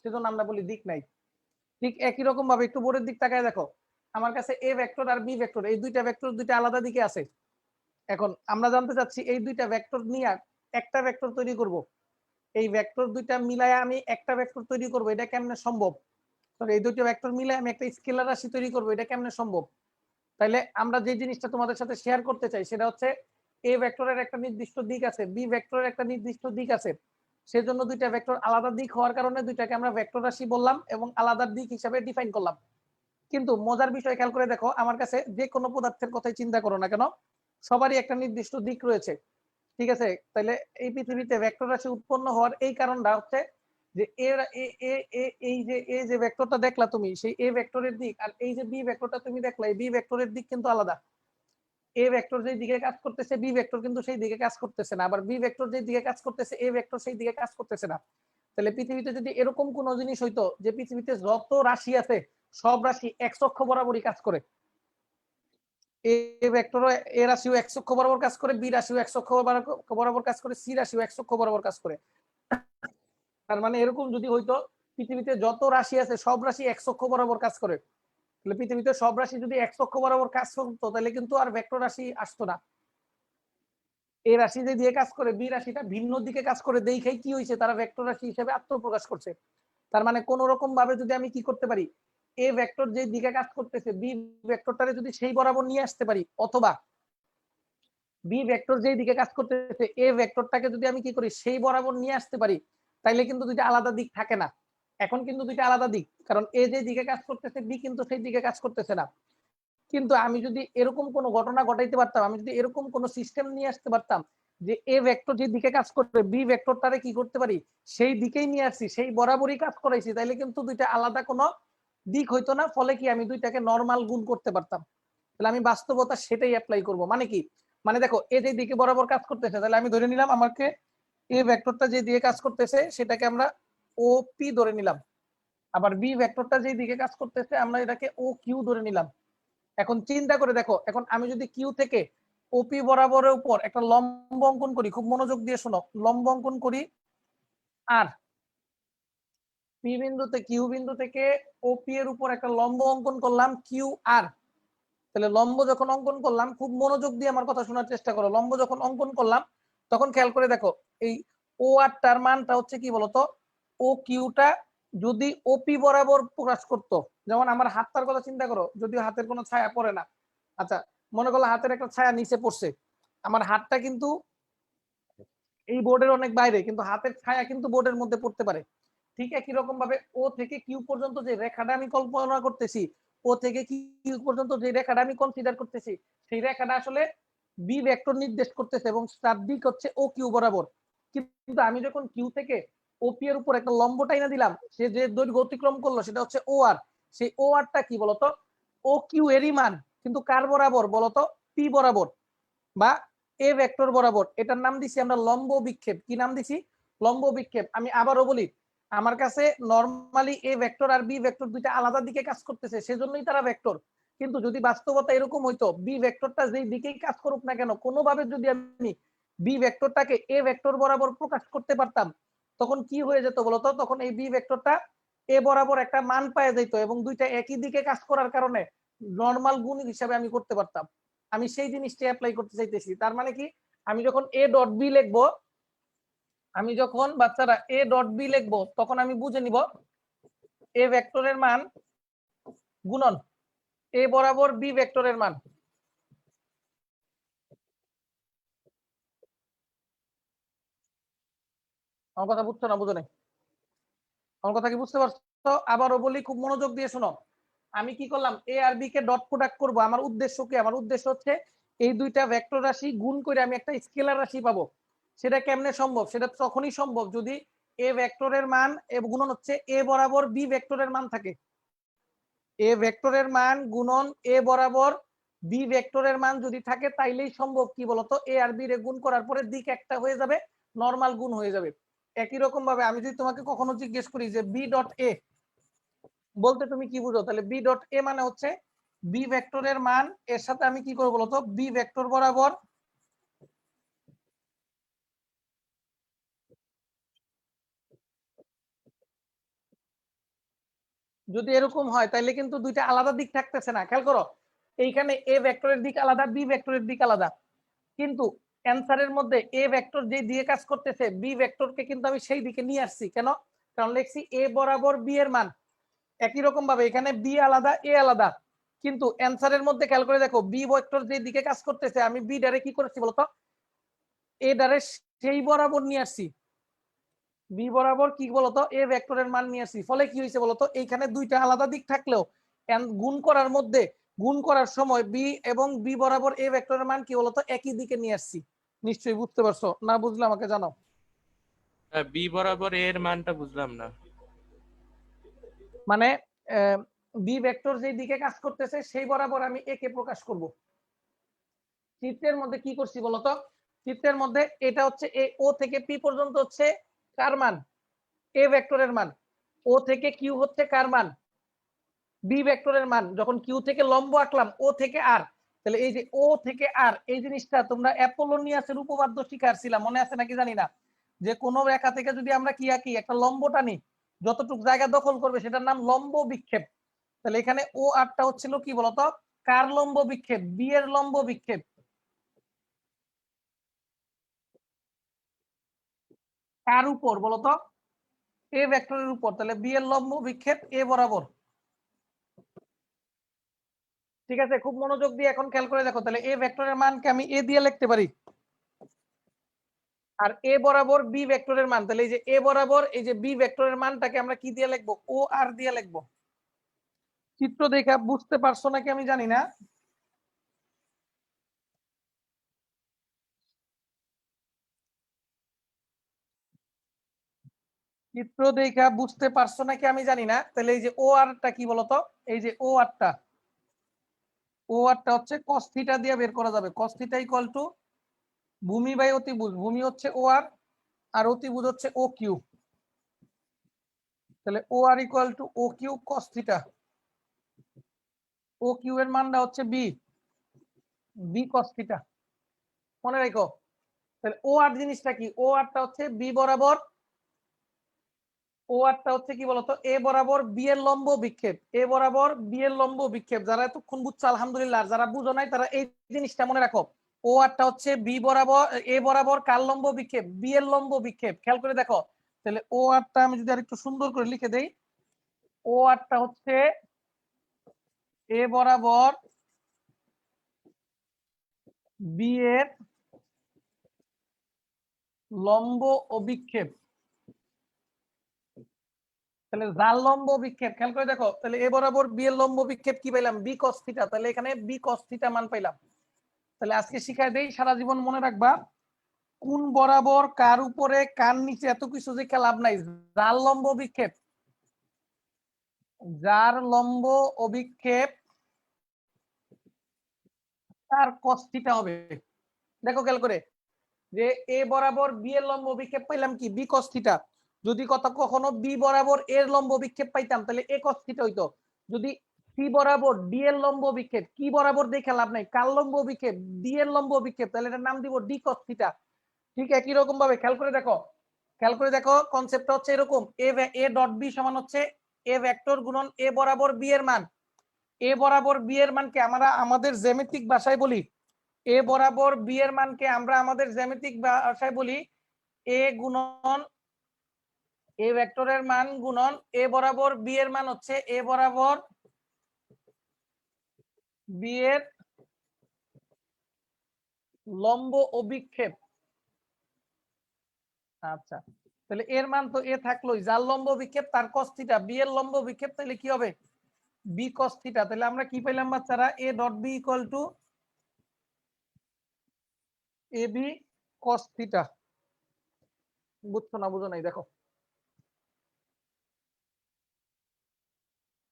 সেজন্য আমরা বলি দিক নাই। ঠিক একই রকম ভাবে একটু বোর্ডের দিক তাকায় দেখো, আমার কাছে এ ভেক্টর আর বি ভেক্টর, এই দুইটা ভেক্টর দুইটা আলাদা দিকে আছে। এখন আমরা জানতে চাচ্ছি এই দুইটা ভেক্টর নিয়ে একটা ভেক্টর তৈরি করব, এই ভেক্টর দুইটা মিলায় আমি একটা ভেক্টর তৈরি করব, এটা কেমনে সম্ভব? এই দুইটা ভেক্টর মিলে আমি একটা স্কেলার রাশি তৈরি করব, এটা কেমনে সম্ভব? তাইলে আমরা যে জিনিসটা তোমাদের সাথে শেয়ার করতে চাই সেটা হচ্ছে এ ভেক্টরের একটা নির্দিষ্ট দিক আছে, বি ভেক্টরের একটা নির্দিষ্ট দিক আছে, সেজন্য দুইটা ভেক্টর আলাদা দিক হওয়ার কারণে দুইটাকে আমরা ভেক্টর রাশি বললাম এবং আলাদা দিক হিসাবে ডিফাইন করলাম। কিন্তু মজার বিষয় খেয়াল করে দেখো, আমার কাছে যে কোনো পদার্থের কথাই চিন্তা করো না কেন, সবারই একটা নির্দিষ্ট দিক রয়েছে। ঠিক আছে, তাহলে এই পৃথিবীতে ভেক্টর রাশি উৎপন্ন হওয়ার এই কারণটা হচ্ছে যে এই যে ভেক্টরটা দেখলা তুমি, সেই এ ভেক্টরের দিক আর এই যে বি ভেক্টরটা তুমি দেখলা, এই বি ভেক্টরের দিক কিন্তু আলাদা। এ ভেক্টর যেই দিকে কাজ করতেছে বি ভেক্টর কিন্তু সেই দিকে কাজ করতেছে না, আবার বি ভেক্টর যেই দিকে কাজ করতেছে এ ভেক্টর সেই দিকে কাজ করতেছে না। তাহলে পৃথিবীতে যদি এরকম কোন জিনিস হইতো যে পৃথিবীতে যত রাশি আছে সব রাশি এক্স অক্ষ বরাবরই কাজ করে, এ ভেক্টর এ রাশিও এক্স অক্ষ বরাবর কাজ করে, বি রাশিও এক্স অক্ষ বরাবর কাজ করে, সি রাশিও এক্স অক্ষ বরাবর কাজ করে। তার মানে এরকম যদি হইতো পৃথিবীতে যত রাশি আছে সব রাশি এক্স অক্ষ বরাবর কাজ করে, তাহলে পৃথিবীতে সব রাশি যদি এক্স অক্ষ বরাবর কাজ করতো তাহলে কিন্তু আর ভেক্টর রাশি আসতো না। এই রাশি যে দিয়ে কাজ করে বি রাশিটা ভিন্ন দিকে কাজ করে, দেখেই কি হয়েছে, তারা ভেক্টর রাশি হিসেবে আত্মপ্রকাশ করছে। তার মানে কোন রকম ভাবে যদি আমি কি করতে পারি, এ ভেক্টর যে দিকে কাজ করতেছে বি ভেক্টরটারে যদি সেই বরাবর নিয়ে আসতে পারি, অথবা বি ভেক্টর যেই দিকে কাজ করতেছে এ ভেক্টরটাকে যদি আমি কি করি সেই বরাবর নিয়ে আসতে পারি, তাইলে কিন্তু দুইটা আলাদা দিক থাকে না। এখন কিন্তু দুইটা আলাদা দিক, কারণ এ যে দিকে কাজ করতেছে বি কিন্তু সেই দিকে কাজ করতেছে না। কিন্তু আমি যদি এরকম কোনো ঘটনা ঘটাইতে পারতাম, আমি যদি এরকম কোনো সিস্টেম নিয়ে আসতে পারতাম যে এ ভেক্টর যে দিকে কাজ করবে বি ভেক্টরটারে কি করতে পারি সেই দিকেই নিয়ে আসছি, সেই বরাবরই কাজ করাইছি, তাইলে কিন্তু দুইটা আলাদা কোনো দিক হইতো না। ফলে কি আমি দুইটাকে নরমাল গুণ করতে পারতাম। তাহলে আমি বাস্তবতা সেটাই অ্যাপ্লাই করব। মানে কি, মানে দেখো এ যে দিকে বরাবর কাজ করতেছে, তাহলে আমি ধরে নিলাম আমাকে এ ভেক্টরটা যে দিকে কাজ করতেছে সেটাকে আমরা ও পি ধরে নিলাম। আবার বি ভেক্টরটা যে দিকে কাজ করতেছে আমরা এটাকে ও কিউ ধরে নিলাম। এখন চিন্তা করে দেখো, এখন আমি যদি কিউ থেকে ওপি বরাবরের উপর একটা লম্ব অঙ্কন করি, খুব মনোযোগ দিয়ে শোনো, লম্ব অঙ্কন করি, আর পি বিন্দুতে কিউ বিন্দু থেকে ওপি এর উপর একটা লম্ব অঙ্কন করলাম কিউ আর। তাহলে লম্ব যখন অঙ্কন করলাম, খুব মনোযোগ দিয়ে আমার কথা শোনার চেষ্টা করো, লম্ব যখন অঙ্কন করলাম তখন খেয়াল করে দেখো এই ও আর টার মানটা হচ্ছে কি বলতো, ও কিউটা যদি ওপি বরাবর প্রকাশ করতো, যেমন আমার হাতটার কথা চিন্তা করো, যদিও হাতের কোনো ছায়া পড়ে না, আচ্ছা মনে করলো হাতের একটা ছায়া নিচে পড়ছে, আমার হাতটা কিন্তু এই বোর্ডের অনেক বাইরে, কিন্তু হাতের ছায়া কিন্তু বোর্ডের মধ্যে পড়তে পারে। ঠিক একই রকম ভাবে ও থেকে কিউ পর্যন্ত যে রেখাটা আমি কল্পনা করতেছি, ও থেকে কিউ পর্যন্ত যে রেখাটা আমি কনসিডার করতেছি, সেই রেখাটা আসলে বি ভেক্টর নির্দেশ করতেছে এবং তার দিক হচ্ছে ও কিউ বরাবর। কিন্তু আমি যখন কিউ থেকে ওপি এর উপর একটা লম্ব টাইনা দিলাম, সে যে দৈর্ঘ্য অতিক্রম করলো সেটা হচ্ছে ও আর, সেই ও আরটা কি বলতো ও কিউ এরই মান, কিন্তু কার বরাবর বলতো, পি বরাবর বা এ ভেক্টর বরাবর। এটার নাম দিছি আমরা লম্ব বিক্ষেপ। কি নাম দিছি? লম্ব বিক্ষেপ। আমি আবারও বলি, আমার কাছে নরমালি এ ভেক্টর আর বি ভেক্টর দুইটা আলাদা দিকে কাজ করতেছে, সেজন্যই তারা ভেক্টর। কিন্তু যদি বাস্তবতা এরকম হইতো বি ভেক্টরটা যেই দিকেই কাজ করুক না কেন, কোনোভাবে যদি আমি বি ভেক্টরটাকে এ ভেক্টর বরাবর প্রকাশ করতে পারতাম, তখন কি হয়ে যেত বলতো, তখন এই বি ভেক্টরটা এ বরাবর একটা মান পাওয়া যেত এবং দুইটা একই দিকে কাজ করার কারণে নরমাল গুণ হিসাবে আমি করতে পারতাম। আমি সেই জিনিসটা অ্যাপ্লাই করতে চাইতেছি। তার মানে কি, আমি যখন এ ডট বি লিখবো, আমি যখন বাচ্চারা এ ডট বি লিখবো, তখন আমি বুঝে নিব এ ভেক্টরের মান গুণন এ বরাবর বি ভেক্টরের মান। আমার কথা বুঝছো না বুঝো নাই? আমার কথা কি বুঝতে পারছো? আবারও বলি, খুব মনোযোগ দিয়ে শোনো। আমি কি করলাম, এ আর বি কে ডট প্রোডাক্ট করবো। আমার উদ্দেশ্য কি? আমার উদ্দেশ্য হচ্ছে এই দুইটা ভেক্টর রাশি গুণ করে আমি একটা স্কেলার রাশি পাবো। সেটা কেমনে সম্ভব? সেটা তখনই সম্ভব যদি এ ভেক্টরের মান গুণন হচ্ছে এ বরাবর বি ভেক্টরের মান থাকে। এ ভেক্টরের মান গুণন এ বরাবর বি ভেক্টরের মান যদি থাকে, তাইলেই সম্ভব কি বলতো, এ আর বি রে গুণ করার পরে দিক একটা হয়ে যাবে, নরমাল গুণ হয়ে যাবে। একই রকম ভাবে আমি যদি তোমাকে কখনো জিজ্ঞেস করি যে বি ডট এ বলতে তুমি কি বুঝো, তাহলে বি ডট এ মানে হচ্ছে বি ভেক্টরের মান, এর সাথে আমি কি করবো বলতো, বি ভেক্টর বরাবর যদি এরকম হয়, তাহলে কিন্তু দুইটা আলাদা দিক থাকতেছে না। খেয়াল করো, এইখানে এ ভেক্টরের দিক আলাদা, বি ভেক্টরের দিক আলাদা, কিন্তু অ্যান্সারের মধ্যে এ ভেক্টর যে দিয়ে কাজ করতেছে বি ভেক্টরকে কিন্তু আমি সেই দিকে নিয়ে আসছি। কেন? কারণ লিখছি এ বরাবর বি এর মান। একই রকম ভাবে এখানে বি আলাদা এ আলাদা, কিন্তু অ্যান্সারের মধ্যে খেয়াল করে দেখো বি ভেক্টর যে দিকে কাজ করতেছে আমি বি ডারে কি করেছি বলতো, এ ডারে সেই বরাবর নিয়ে আসছি। বি বরাবর কি বলতো এ ভেক্টরের মান নিয়ে আসছি। ফলে কি হয়েছে বলতো, এইখানে দুইটা আলাদা দিক থাকলেও গুণ করার মধ্যে, গুণ করার সময় বি এবং বি বরাবর এ ভেক্টরের মান কি বলতো একই দিকে নিয়ে আসছি। নিশ্চয়ই বুঝতে পারছো? না বুঝলে আমাকে জানাও। বি বরাবর এর মানটা বুঝলাম না। মানে বি ভেক্টর যে দিকে কাজ করতেছে সেই বরাবর আমি এ কে প্রকাশ করব। চিত্রের মধ্যে কি করছি বলতো, চিত্রের মধ্যে এটা হচ্ছে এ, ও থেকে পি পর্যন্ত হচ্ছে কার মান, এ ভেক্টরের মান। ও থেকে কিউ হচ্ছে কার মান, বি ভেক্টরের মান। যখন কিউ থেকে লম্ব আঁকলাম ও থেকে আর, তাহলে এই যে ও থেকে আর এই জিনিসটা তোমরা অ্যাপোলোনিয়াসের উপপাদ্য শিখাচ্ছিলাম, মনে আছে নাকি জানি না, যে কোন রেখা থেকে যদি আমরা কি আঁকি, একটা লম্ব টানি, যতটুকু জায়গা দখল করবে সেটার নাম লম্ব বিক্ষেপ। তাহলে এখানে ও আরটা হচ্ছিল কি বলতো, কার লম্ব বিক্ষেপ, বি এর লম্ব বিক্ষেপ। কার উপর বলতো, এ ভেক্টরের উপর। তাহলে বি এর লম্ব বিক্ষেপ এ বরাবর। ঠিক আছে, খুব মনোযোগ দিয়ে এখন খেয়াল করে দেখো, তাহলে এ ভেক্টরের মানকে আমি এ দিয়ে লিখতে পারি, আর এ বরাবর বি ভেক্টরের মান, তাহলে এই যে এ বরাবর এই যে বি ভেক্টরের মানটাকে আমরা কি দিয়ে লিখবো, ও আর দিয়ে লিখবো। চিত্র দেখে বুঝতে পারছো নাকি আমি জানি না। চিত্র দেখে বুঝতে পারছো নাকি আমি জানি না। তাহলে এই যে ও আরটা কি বলতো, এই যে ও আরটা হচ্ছে cos থিটা দিয়ে বের করা যাবে। cos থিটা ইকুয়াল টু ভূমি বাই অতিভুজ, ভূমি হচ্ছে ও আর অতিভুজ হচ্ছে ও কিউ। তাহলে O R equal to O Q cos থিটা, ও কিউ এর মানটা হচ্ছে বি cos থিটা, মনে রাখো। তাহলে ও আর জিনিসটা কি, ও আরটা হচ্ছে বি বরাবর, ও আরটা হচ্ছে কি বলতো, এ বরাবর বি এর লম্ব বিক্ষেপ, এ বরাবর বি এর লম্ব বিক্ষেপ। যারা এতক্ষণ বুঝছো আলহামদুলিল্লাহ, যারা বুঝো নাই তারা এই জিনিসটা মনে রাখো। ও আরটা হচ্ছে বি বরাবর, এ বরাবর কার লম্ব বিক্ষেপ, বি এর লম্ব বিক্ষেপ। খেয়াল করে দেখো, তাহলে ও আরটা আমি যদি আরেকটু সুন্দর করে লিখে দেই, ও আরটা হচ্ছে এ বরাবর বি এর লম্ব অভিক্ষেপ। তাহলে যার লম্ব বিক্ষেপ, খেয়াল করে দেখো, তাহলে এ বরাবর বি এর লম্ব বিক্ষেপ কি পাইলাম, বি cos থিটা। তাহলে এখানে বি cos থিটা মান পাইলাম। তাহলে আজকে শিখাই দেই, সারা জীবন মনে রাখবা, কোন বরাবর কার উপরে কার নিচে এত কিছু যে লাভ নাই। যার লম্ব বিক্ষেপ, যার লম্ব অভিক্ষেপ তার cos থিটা হবে। দেখো খেয়াল করে, যে এ বরাবর বি এর লম্ব বিক্ষেপ পাইলাম কি, বি cos থিটা। যদি কখনো বি বরাবর এর লম্ব বিক্ষেপ পাইতাম তাহলে এ cos থিটা হইতো। যদি সি বরাবর ডি এর লম্ব বিক্ষেপ, কি বরাবর দেখে লাভ নাই, কার লম্ব বিক্ষেপ, ডি এর লম্ব বিক্ষেপ, তাহলে এটার নাম দিব ডি cos থিটা। ঠিক একই রকম ভাবে খেয়াল করে দেখো, কনসেপ্টটা হচ্ছে এরকম, এ ডট বি সমান হচ্ছে এ ভেক্টর গুণন এ বরাবর বি এর মান। এ বরাবর বি এর মানকে আমরা আমাদের জ্যামিতিক ভাষায় বলি, এ বরাবর বি এর মানকে আমরা আমাদের জ্যামিতিক ভাষায় বলি এ গুণন এ ভেক্টরের মান গুণন এ বরাবর বি এর মান হচ্ছে এ বরাবর বি এর লম্ব অভিক্ষেপ। আচ্ছা, তাহলে এর মান তো এ থাকলোই, যার লম্ব বিক্ষেপ তার cos থিটা, বি এর লম্ব বিক্ষেপ, তাহলে কি হবে, বি cos থিটা। তাহলে আমরা কি পেলাম বাচ্চারা, A dot B equal to A B cos theta. বুঝছো না বুঝো নাই, দেখো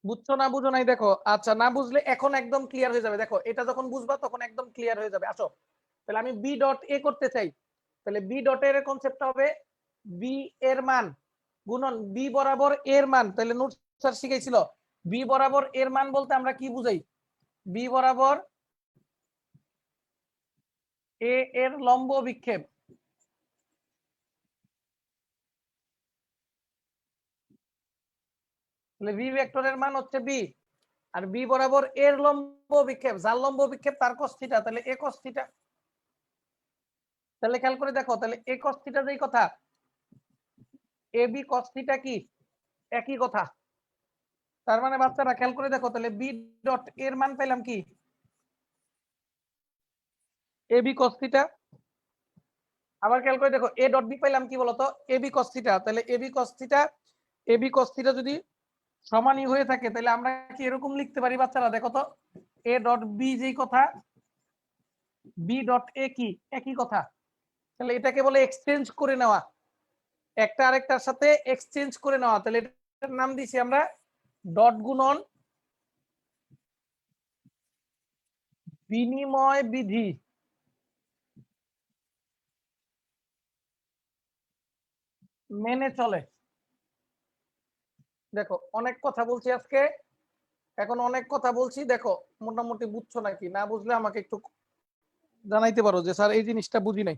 বুঝছো না বুঝো নাই, দেখো। আচ্ছা, না বুঝলে এখন একদম ক্লিয়ার হয়ে যাবে। দেখো এটা যখন বুঝবা তখন একদম ক্লিয়ার হয়ে যাবে। আসো, তাহলে আমি বি ডট এ করতে চাই, তাহলে বি ডট এর কনসেপ্টটা হবে বি এর মান গুণন বি বরাবর এর মান। তাহলে নোট স্যার শিখাইছিল, বি বরাবর এর মান বলতে আমরা কি বুঝাই, বি বরাবর এ এর লম্ব বিক্ষেপ। তাহলে বি ভেক্টরের মান হচ্ছে বি, আর বি বরাবর এর লম্ব বিক্ষেপ, যার লম্ব বিক্ষেপ তার cos থিটা, তাহলে এ cos থিটা। তাহলে খেয়াল করে দেখো, তাহলে এ cos থিটা যেই কথা, এ বি cos থিটা কি একই কথা। তার মানে বাচ্চারা খেয়াল করে দেখো, তাহলে বি ডট এর মান পেলাম কি, এ বি cos থিটা। আবার খেয়াল করে দেখো, এ ডট বি পেলাম কি বলতো, এ বি cos থিটা। তাহলে A B cos theta, A B cos theta যদি সমানই হয়ে থাকে তাহলে আমরা কি এরকম লিখতে পারি বাচ্চারা, দেখো তো, এ ডট বি যেই কথা, বি ডট এ কি একই কথা। তাহলে এটাকে বলে এক্সচেঞ্জ করে নেওয়া, একটা আরেকটার সাথে এক্সচেঞ্জ করে নেওয়া। তাহলে এটার নাম দিছি আমরা ডট গুণন বিনিময় বিধি। মেনে চলে। দেখো অনেক কথা বলছি আজকে, এখন অনেক কথা বলছি, দেখো মোটামুটি বুঝছো নাকি, না বুঝলে আমাকে একটু জানাইতে পারো যে স্যার এই জিনিসটা বুঝি নাই।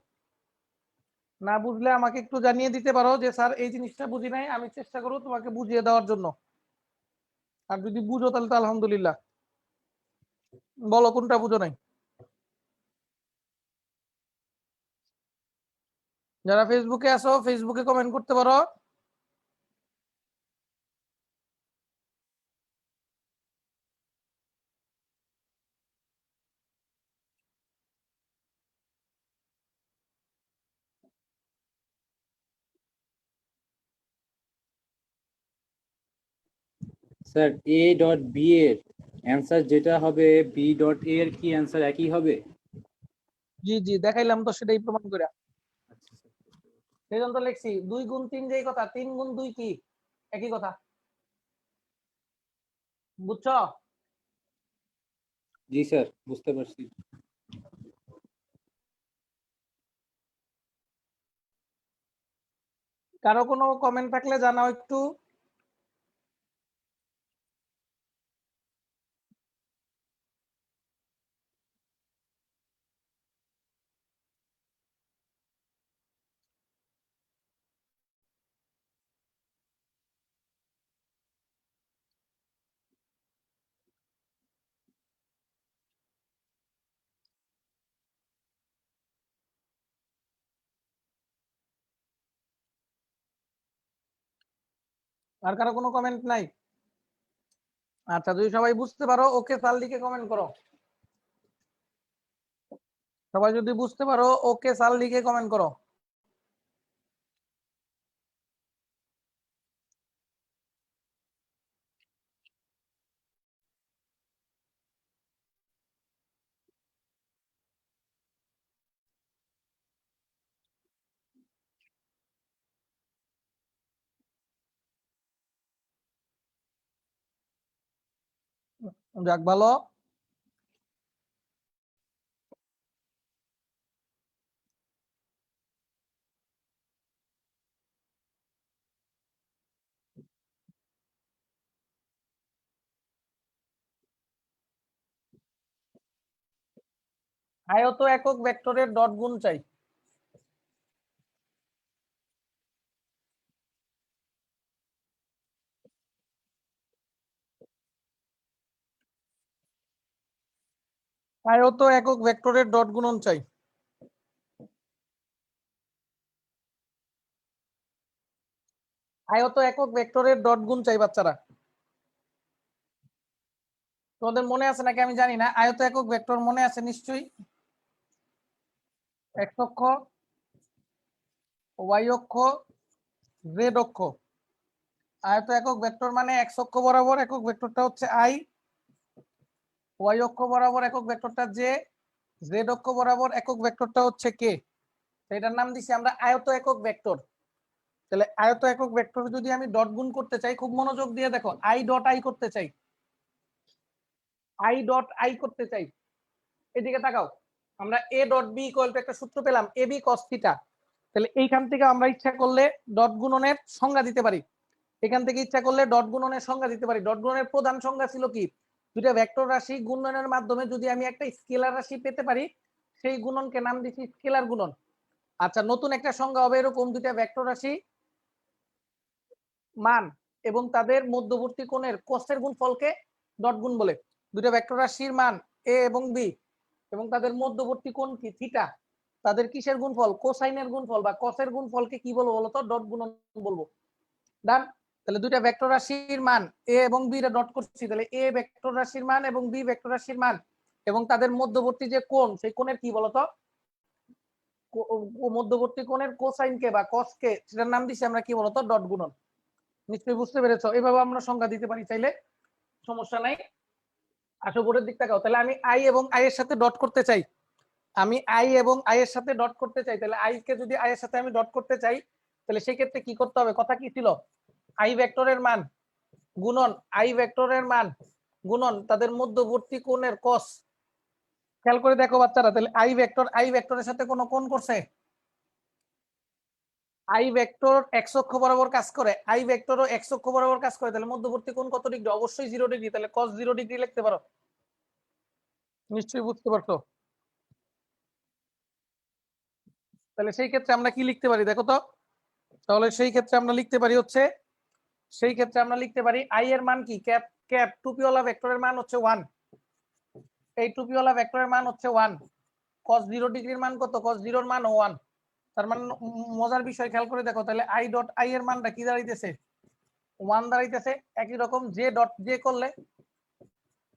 না বুঝলে আমাকে একটু জানিয়ে দিতে পারো যে স্যার এই জিনিসটা বুঝি নাই, আমি চেষ্টা করবো তোমাকে বুঝিয়ে দেওয়ার জন্য। আর যদি বুঝো তাহলে তো আলহামদুলিল্লাহ। বলো কোনটা বুঝো নাই। যারা ফেসবুকে আসো ফেসবুকে কমেন্ট করতে পারো। স্যার এ ডট বি এর অ্যান্সার যেটা হবে বি ডট এ এর কি অ্যান্সার একই হবে? জি জি দেখাইলাম তো, সেটাই প্রমাণ করে। সেই জন্য তো লিখছি 2 গুণ 3 যেই কথা, 3 গুণ 2 কি একই কথা। বুঝছো? জি স্যার, বুঝতে পারছি। কারো কোনো কমেন্ট থাকলে জানাও একটু। আর কারো কোনো কমেন্ট নাই? আচ্ছা, যদি সবাই বুঝতে পারো ওকে সাল লিখে কমেন্ট করো। সবাই যদি বুঝতে পারো ওকে সাল লিখে কমেন্ট করো। যাক ভালো। আয়ত একক ভেক্টরের ডট গুণ চাই। আয়ত একক ভেক্টরের ডট গুণন চাই। আয়ত একক ভেক্টরের ডট গুণ চাই বাচ্চারা। তোমাদের মনে আছে নাকি আমি জানি না, আয়ত একক ভেক্টর মনে আছে নিশ্চয়ই। এক্স অক্ষ, ওয়াই অক্ষ, জেড অক্ষ। আয়ত একক ভেক্টর মানে এক্স অক্ষ বরাবর একক ভেক্টরটা হচ্ছে আই, ওয়াই অক্ষ বরাবর একক ভেক্টরটা জে, জেড অক্ষ বরাবর একক ভেক্টরটা হচ্ছে কে। এটার নাম দিছি আমরা আয়ত একক ভেক্টর। তাহলে আয়ত একক ভেক্টর যদি আমি ডট গুণ করতে চাই, খুব মনোযোগ দিয়ে দেখো, আই ডট আই করতে চাই, আই ডট আই করতে চাই, এদিকে তাকাও। আমরা A dot B equal to একটা সূত্র পেলাম, এ বি কস থিটা। তাহলে এইখান থেকে আমরা ইচ্ছা করলে ডট গুণনের সংজ্ঞা দিতে পারি, এখান থেকে ইচ্ছা করলে ডট গুণনের সংজ্ঞা দিতে পারি। ডট গুণনের প্রধান সংজ্ঞা ছিল কি? দুইটা ভেক্টর রাশি গুণনের মাধ্যমে যদি আমি একটা স্কেলার রাশি পেতে পারি, সেই গুণনকে নাম দিচ্ছি স্কেলার গুণন। আচ্ছা, নতুন একটা সংজ্ঞা হবে এরকম, দুইটা ভেক্টর রাশি মান এবং তাদের মধ্যবর্তী কোণের কোসের গুণফলকে ডট গুণ বলে। দুইটা ভেক্টর রাশির মান এ এবং বি এবং তাদের মধ্যবর্তী কোণ কি থিটা, তাদের কিসের গুণফল? কোসাইনের গুণফল বা কসের গুণফলকে কি বলবো বলতো? ডট গুণন বলবো। ডান। তাহলে দুইটা ভেক্টর রাশির মান এ এবং বি রে ডট করছি, তাহলে এ ভেক্টর রাশির মান এবং বি ভেক্টর রাশির মান এবং তাদের মধ্যবর্তী যে কোণ, সেই কোণের কি বলতো? মধ্যবর্তী কোণের কোসাইনকে বা কসকে, সেটার নাম দিছি আমরা কি বলতো? ডট গুণন। নিশ্চয়ই বুঝতে পেরেছো? এভাবে আমরা সংজ্ঞা দিতে পারি চাইলে, সমস্যা নাই। আসো বোর্ডের দিক তাকাও। তাহলে আমি আই এবং আই এর সাথে ডট করতে চাই, আমি আই এবং আই এর সাথে ডট করতে চাই। তাহলে আই কে যদি আই এর সাথে আমি ডট করতে চাই, তাহলে সেই ক্ষেত্রে কি করতে হবে? কথা কি ছিল? আই ভেক্টরের মান গুণন আই ভেক্টরের মান গুণন তাদের মধ্যবর্তী কোণের কস। খেয়াল করে দেখো বাচ্চারা, তাহলে আই ভেক্টরের সাথে কোন কোণ করছে? আই ভেক্টর এক্স অক্ষ বরাবর কাজ করে, আই ভেক্টরও এক্স অক্ষ বরাবর কাজ করে। তাহলে মধ্যবর্তী কোণ কত ডিগ্রি? অবশ্যই 0 ডিগ্রি। তাহলে cos 0 ডিগ্রি লিখতে পারো। নিশ্চয়ই বুঝতে পারছো? তাহলে সেই ক্ষেত্রে আমরা কি লিখতে পারি দেখো তো? তাহলে সেই ক্ষেত্রে আমরা লিখতে পারি হচ্ছে, সেই ক্ষেত্রে আমরা লিখতে পারি আই এর মান কি? ক্যাপ ক্যাপ টুপিওয়ালা ভেক্টরের মান হচ্ছে 1, এই টুপিওয়ালা ভেক্টরের মান হচ্ছে 1। cos 0 ডিগ্রির মান কত? cos 0 এর মান 1। তার মানে মজার বিষয়, খেয়াল করে দেখো, তাহলে আই ডট আই এর মানটা কি দাঁড়াইতেছে? 1 দাঁড়াইতেছে। একই রকম জে ডট জে করলে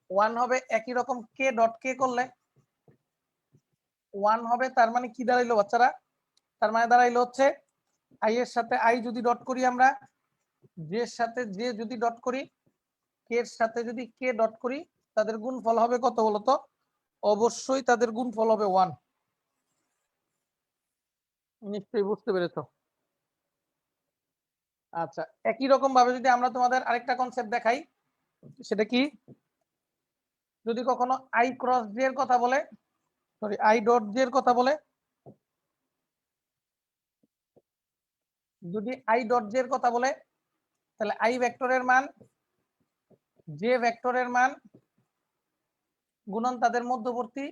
1 হবে, একই রকম কে ডট কে করলে 1 হবে। তার মানে কি দাঁড়াইলো বাচ্চারা? তার মানে দাঁড়াইলো হচ্ছে আই এর সাথে আই যদি ডট করি, আমরা জে এর সাথে জে যদি ডট করি, কে এর সাথে যদি কে ডট করি তাদের গুণফল হবে কত বলতো? অবশ্যই তাদের গুণফল হবে 1। নিশ্চয়ই বুঝতে পেরেছো। আচ্ছা, একই রকম ভাবে যদি আমরা তোমাদের আরেকটা কনসেপ্ট দেখাই, সেটা কি? যদি কখনো আই ক্রস জে এর কথা বলে, সরি আই ডট জে এর কথা বলে, যদি আই ডট জে এর কথা বলে, তাহলে আই ভেক্টরের মান জে ভেক্টরের মান গুণন তাদের মধ্যবর্তী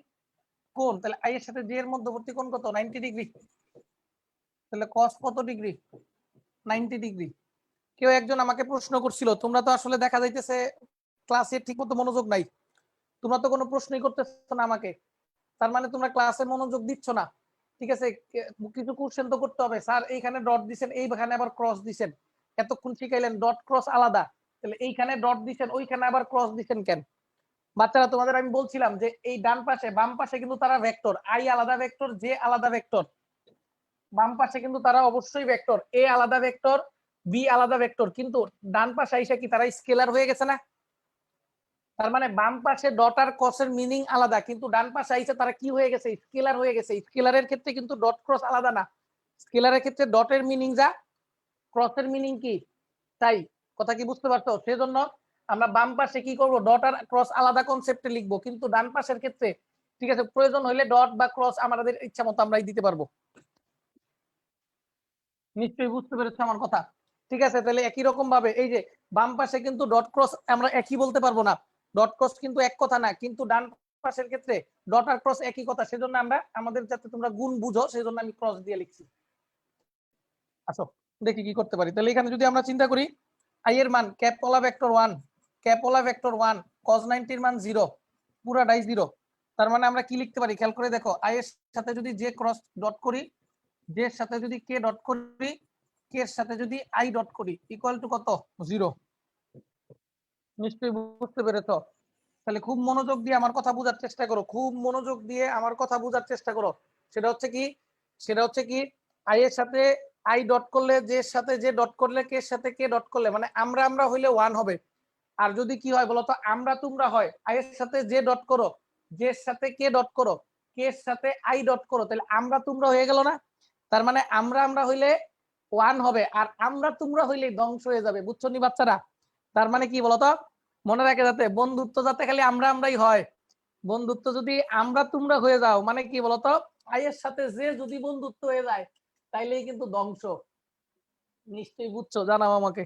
কোণ। তাহলে আই এর সাথে জে এর মধ্যবর্তী কোণ কত? 90 ডিগ্রি। তাহলে cos কত ডিগ্রি? 90 ডিগ্রি। কেউ একজন আমাকে প্রশ্ন করছিল, তোমরা তো আসলে দেখা যাইতেছে ক্লাসে ঠিকমতো মনোযোগ নাই, তোমরা তো কোনো প্রশ্নই করতেছো না আমাকে, তার মানে তোমরা ক্লাসে মনোযোগ দিচ্ছ না। ঠিক আছে, কিছু কোশ্চেন তো করতে হবে। স্যার এইখানে ডট দিছেন, এইখানে আবার ক্রস দিছেন, এতক্ষণ শিখাইলেন ডট ক্রস আলাদা, তাহলে এইখানে ডট দিছেন, ওইখানে আবার ক্রস দিছেন কেন? বাচ্চারা, তোমাদের আমি বলছিলাম যে এই ডান পাশে বাম পাশে কিন্তু তারা ভেক্টর, আই আলাদা ভেক্টর, জে আলাদা ভেক্টর। বাম পাশে কিন্তু তারা অবশ্যই ভেক্টর, এ আলাদা ভেক্টর, বি আলাদা ভেক্টর, কিন্তু ডান পাশে আইসা কি তারা স্কেলার হয়ে গেছে না? তার মানে বাম পাশে ডট আর ক্রসের মিনিং আলাদা, কিন্তু ডান পাশে আইসা তারা কি হয়ে গেছে? স্কেলার হয়ে গেছে। স্কেলারের ক্ষেত্রে কিন্তু ডট ক্রস আলাদা না, স্কেলারের ক্ষেত্রে ডটের মিনিং যা, ক্রসের মিনিং কি তাই। কথা কি বুঝতে পারছো? সেজন্য আমরা বাম পাশে কি করব? ডট আর ক্রস আলাদা কনসেপ্টে লিখবো, কিন্তু ডান পাশের ক্ষেত্রে ঠিক আছে প্রয়োজন হইলে ডট বা ক্রস আমাদের ইচ্ছা মতো আমরাই দিতে পারবো। নিশ্চয়ই বুঝতে পেরেছো আমার কথা? ঠিক আছে, তাহলে একই রকম ভাবে এই যে বাম পাশে কিন্তু ডট ক্রস আমরা একই বলতে পারবো না, ডট ক্রস কিন্তু এক কথা না, কিন্তু ডান পাশের ক্ষেত্রে ডট আর ক্রস একই কথা। সেজন্য আমরা আমাদের যাতে তোমরা গুণ বুঝো সেজন্য আমি ক্রস দিয়ে লিখছি। আসো দেখি কি করতে পারি। তাহলে এখানে যদি আমরা চিন্তা করি, আই এর মান ক্যাপোলা ভেক্টর 1, ক্যাপোলা ভেক্টর 1, cos 90 এর মান 0, পুরাটাই 0। তার মানে আমরা কি লিখতে পারি খেয়াল করে দেখো, আই এর সাথে যদি জে ক্রস ডট করি, জে এর সাথে যদি কে ডট করি, কে এর সাথে যদি আই ডট করি, ইকুয়াল টু কত? 0। নিশ্চয়ই বুঝতে পেরেছো? তাহলে খুব মনোযোগ দিয়ে আমার কথা বোঝার চেষ্টা করো, খুব মনোযোগ দিয়ে আমার কথা বোঝার চেষ্টা করো। সেটা হচ্ছে কি? সেটা হচ্ছে কি, আই এর সাথে আই ডট করলে, জে এর সাথে জে ডট করলে, কে এর সাথে কে ডট করলে, মানে আমরা আমরা হইলে 1 হবে। আর যদি কি হয় বলতো, আমরা তোমরা হয়, আই এর সাথে জে ডট করো, জে এর সাথে কে ডট করো, কে এর সাথে আই ডট করো, তাহলে আমরা তোমরা হয়ে গেল না? তার মানে আমরা আমরা হইলে 1 হবে, আর আমরা তোমরা হইলে ধ্বংস হয়ে যাবে। বুঝছো নি বাচ্চারা? তার মানে কি বলতো, মনে রাখে যাতে বন্ধুত্ব যাতে খালি আমরা আমরাই হয়, বন্ধুত্ব যদি আমরা তোমরা হয়ে যাও মানে কি বলতো, আই এর সাথে যে যদি বন্ধুত্ব হয়ে যায় তাইলেই কিন্তু ধ্বংস। নিশ্চয়ই বুঝছো, জানাও আমাকে।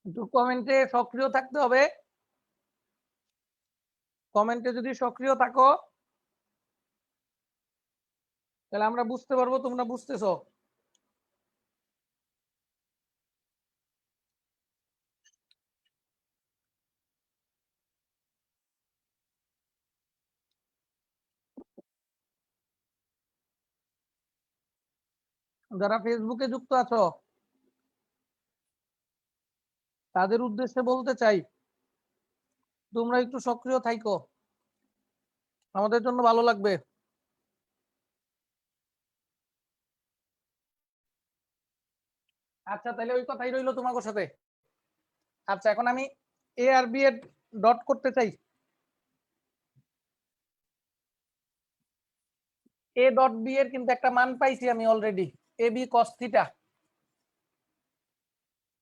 একটু কমেন্টে সক্রিয় থাকতে হবে, কমেন্টে যদি সক্রিয় থাকো তাহলে আমরা বুঝতে পারবো তোমরা বুঝতেছো। যারা ফেসবুকে যুক্ত আছো তাদের উদ্দেশ্যে বলতে চাই, তোমরা একটু সক্রিয় থাকো, আমাদের জন্য ভালো লাগবে। আচ্ছা, তাহলে ওই কথাই রইলো তোমার সাথে। আচ্ছা, এখন আমি এ আর বি এর ডট করতে চাই। এ ডট বি এর কিন্তু একটা মান পাইছি আমি অলরেডি, এ বি কস থিটা।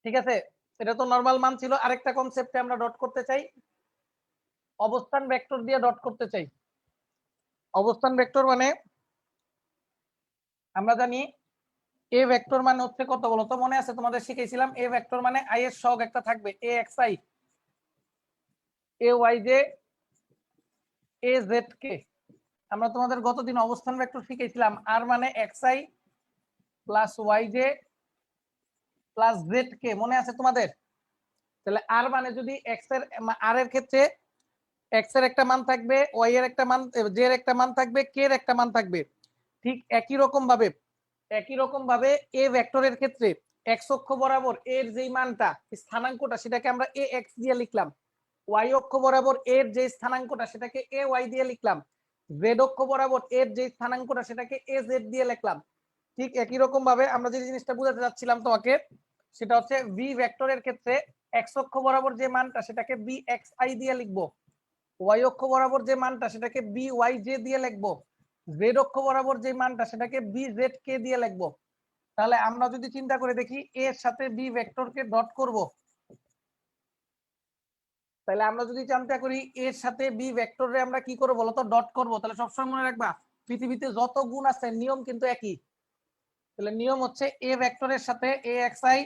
ঠিক আছে, এটা তো নরমাল মান ছিল। আরেকটা কনসেপ্টে আমরা ডট করতে চাই, অবস্থান ভেক্টর দিয়ে ডট করতে চাই। অবস্থান ভেক্টর মানে আমরা জানি এ ভেক্টর মানে হচ্ছে কত বলতো, মনে আছে তোমাদের শিখেছিলাম, এ ভেক্টর মানে আই এর সহগ একটা থাকবে, A X I, A Y J, A Z K. আমরা তোমাদের গতদিন অবস্থান ভেক্টর শিখেছিলাম, আর মানে X I plus Y J plus Z K, মনে আছে তোমাদের? তাহলে আর মানে যদি এক্স এর, আর এর ক্ষেত্রে এক্স এর একটা মান থাকবে, ওয়াই এর একটা মান, জে এর একটা মান থাকবে, কে এর একটা মান থাকবে। ঠিক একই রকম ভাবে এ ভেক্টরের ক্ষেত্রে এক্স অক্ষ বরাবর এর যেই মানটা, স্থানাঙ্কটা, সেটাকে আমরা এ এক্স দিয়ে লিখলাম। ওয়াই অক্ষ বরাবর এর যে স্থানাঙ্কটা সেটাকে এ ওয়াই দিয়ে লিখলাম, জেড অক্ষ বরাবর এর যে স্থানাঙ্কটা সেটাকে এ জেড দিয়ে লিখলাম। ঠিক একই রকম ভাবে আমরা যে জিনিসটা বোঝাতে যাচ্ছিলাম তোমাকে সেটা হচ্ছে ভি ভেক্টরের ক্ষেত্রে এক্স অক্ষ বরাবর যে মানটা সেটাকে বি এক্স আই দিয়ে লিখবো, ওয়াই অক্ষ বরাবর যে মানটা সেটাকে বি ওয়াই জে দিয়ে লিখবো, জেড অক্ষ বরাবর যে মানটা সেটাকে বি জেড কে দিয়ে লিখবো। তাহলে আমরা যদি চিন্তা করে দেখি এর সাথে বি ভেক্টরকে ডট করব, তাহলে আমরা যদি চিন্তা করি এর সাথে বি ভেক্টরে আমরা কি করব বলতো, ডট করব। তাহলে সবসময় মনে রাখবা পৃথিবীতে যত গুণ আছে নিয়ম কিন্তু একই। তাহলে নিয়ম হচ্ছে এ ভেক্টরের সাথে A X I,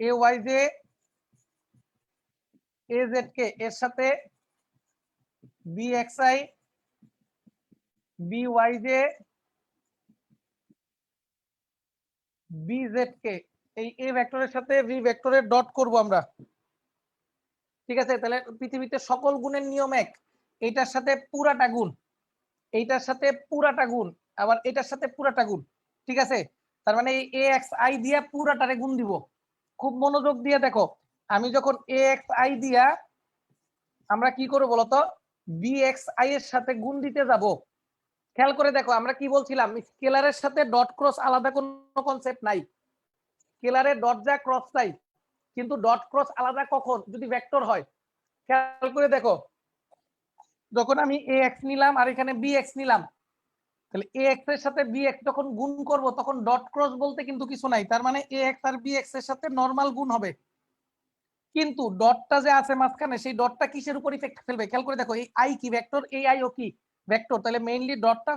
A Y J, A Z K এর সাথে B X I, B Y J, B Z K এই এ ভেক্টরের সাথে বি ভেক্টরের ডট করব আমরা। ঠিক আছে, তাহলে পৃথিবীতে সকল গুণের নিয়ম এক, এইটার সাথে পুরাটা গুণ, এইটার সাথে পুরাটা গুণ, আবার এটার সাথে পুরাটা গুণ। ঠিক আছে, তার মানে এই এ এক্স আই দিয়া পুরাটারে গুণ দিব। খুব মনোযোগ দিয়ে দেখো, আমি যখন এ এক্স আই দিয়া আমরা কি করব বলতো, বি এক্স আই এর সাথে গুণ দিতে যাব। খেয়াল করে দেখো আমরা কি বলছিলাম, স্কেলারের সাথে ডট ক্রস আলাদা কোনো কনসেপ্ট নাই, স্কেলারে ডট যা ক্রস তাই, কিন্তু ডট ক্রস আলাদা কখন, যদি ভেক্টর হয়। খেয়াল করে দেখো, যখন আমি এ এক্স নিলাম আর এখানে বি এক্স নিলাম, তাহলে এ এক্স এর সাথে বি এক্স যখন গুণ করব তখন ডট ক্রস বলতে কিন্তু কিছু নাই, তার মানে এ এক্স আর বি এক্স এর সাথে নরমাল গুণ হবে। কিন্তু ডটটা যে আছে মাঝখানে সেই ডটটা কিসের উপর ইফেক্ট ফেলবে, খেয়াল করে দেখো, এই আই কি ভেক্টর, এই আই ও কি ভেক্টর, তাহলে মেইনলি ডটটা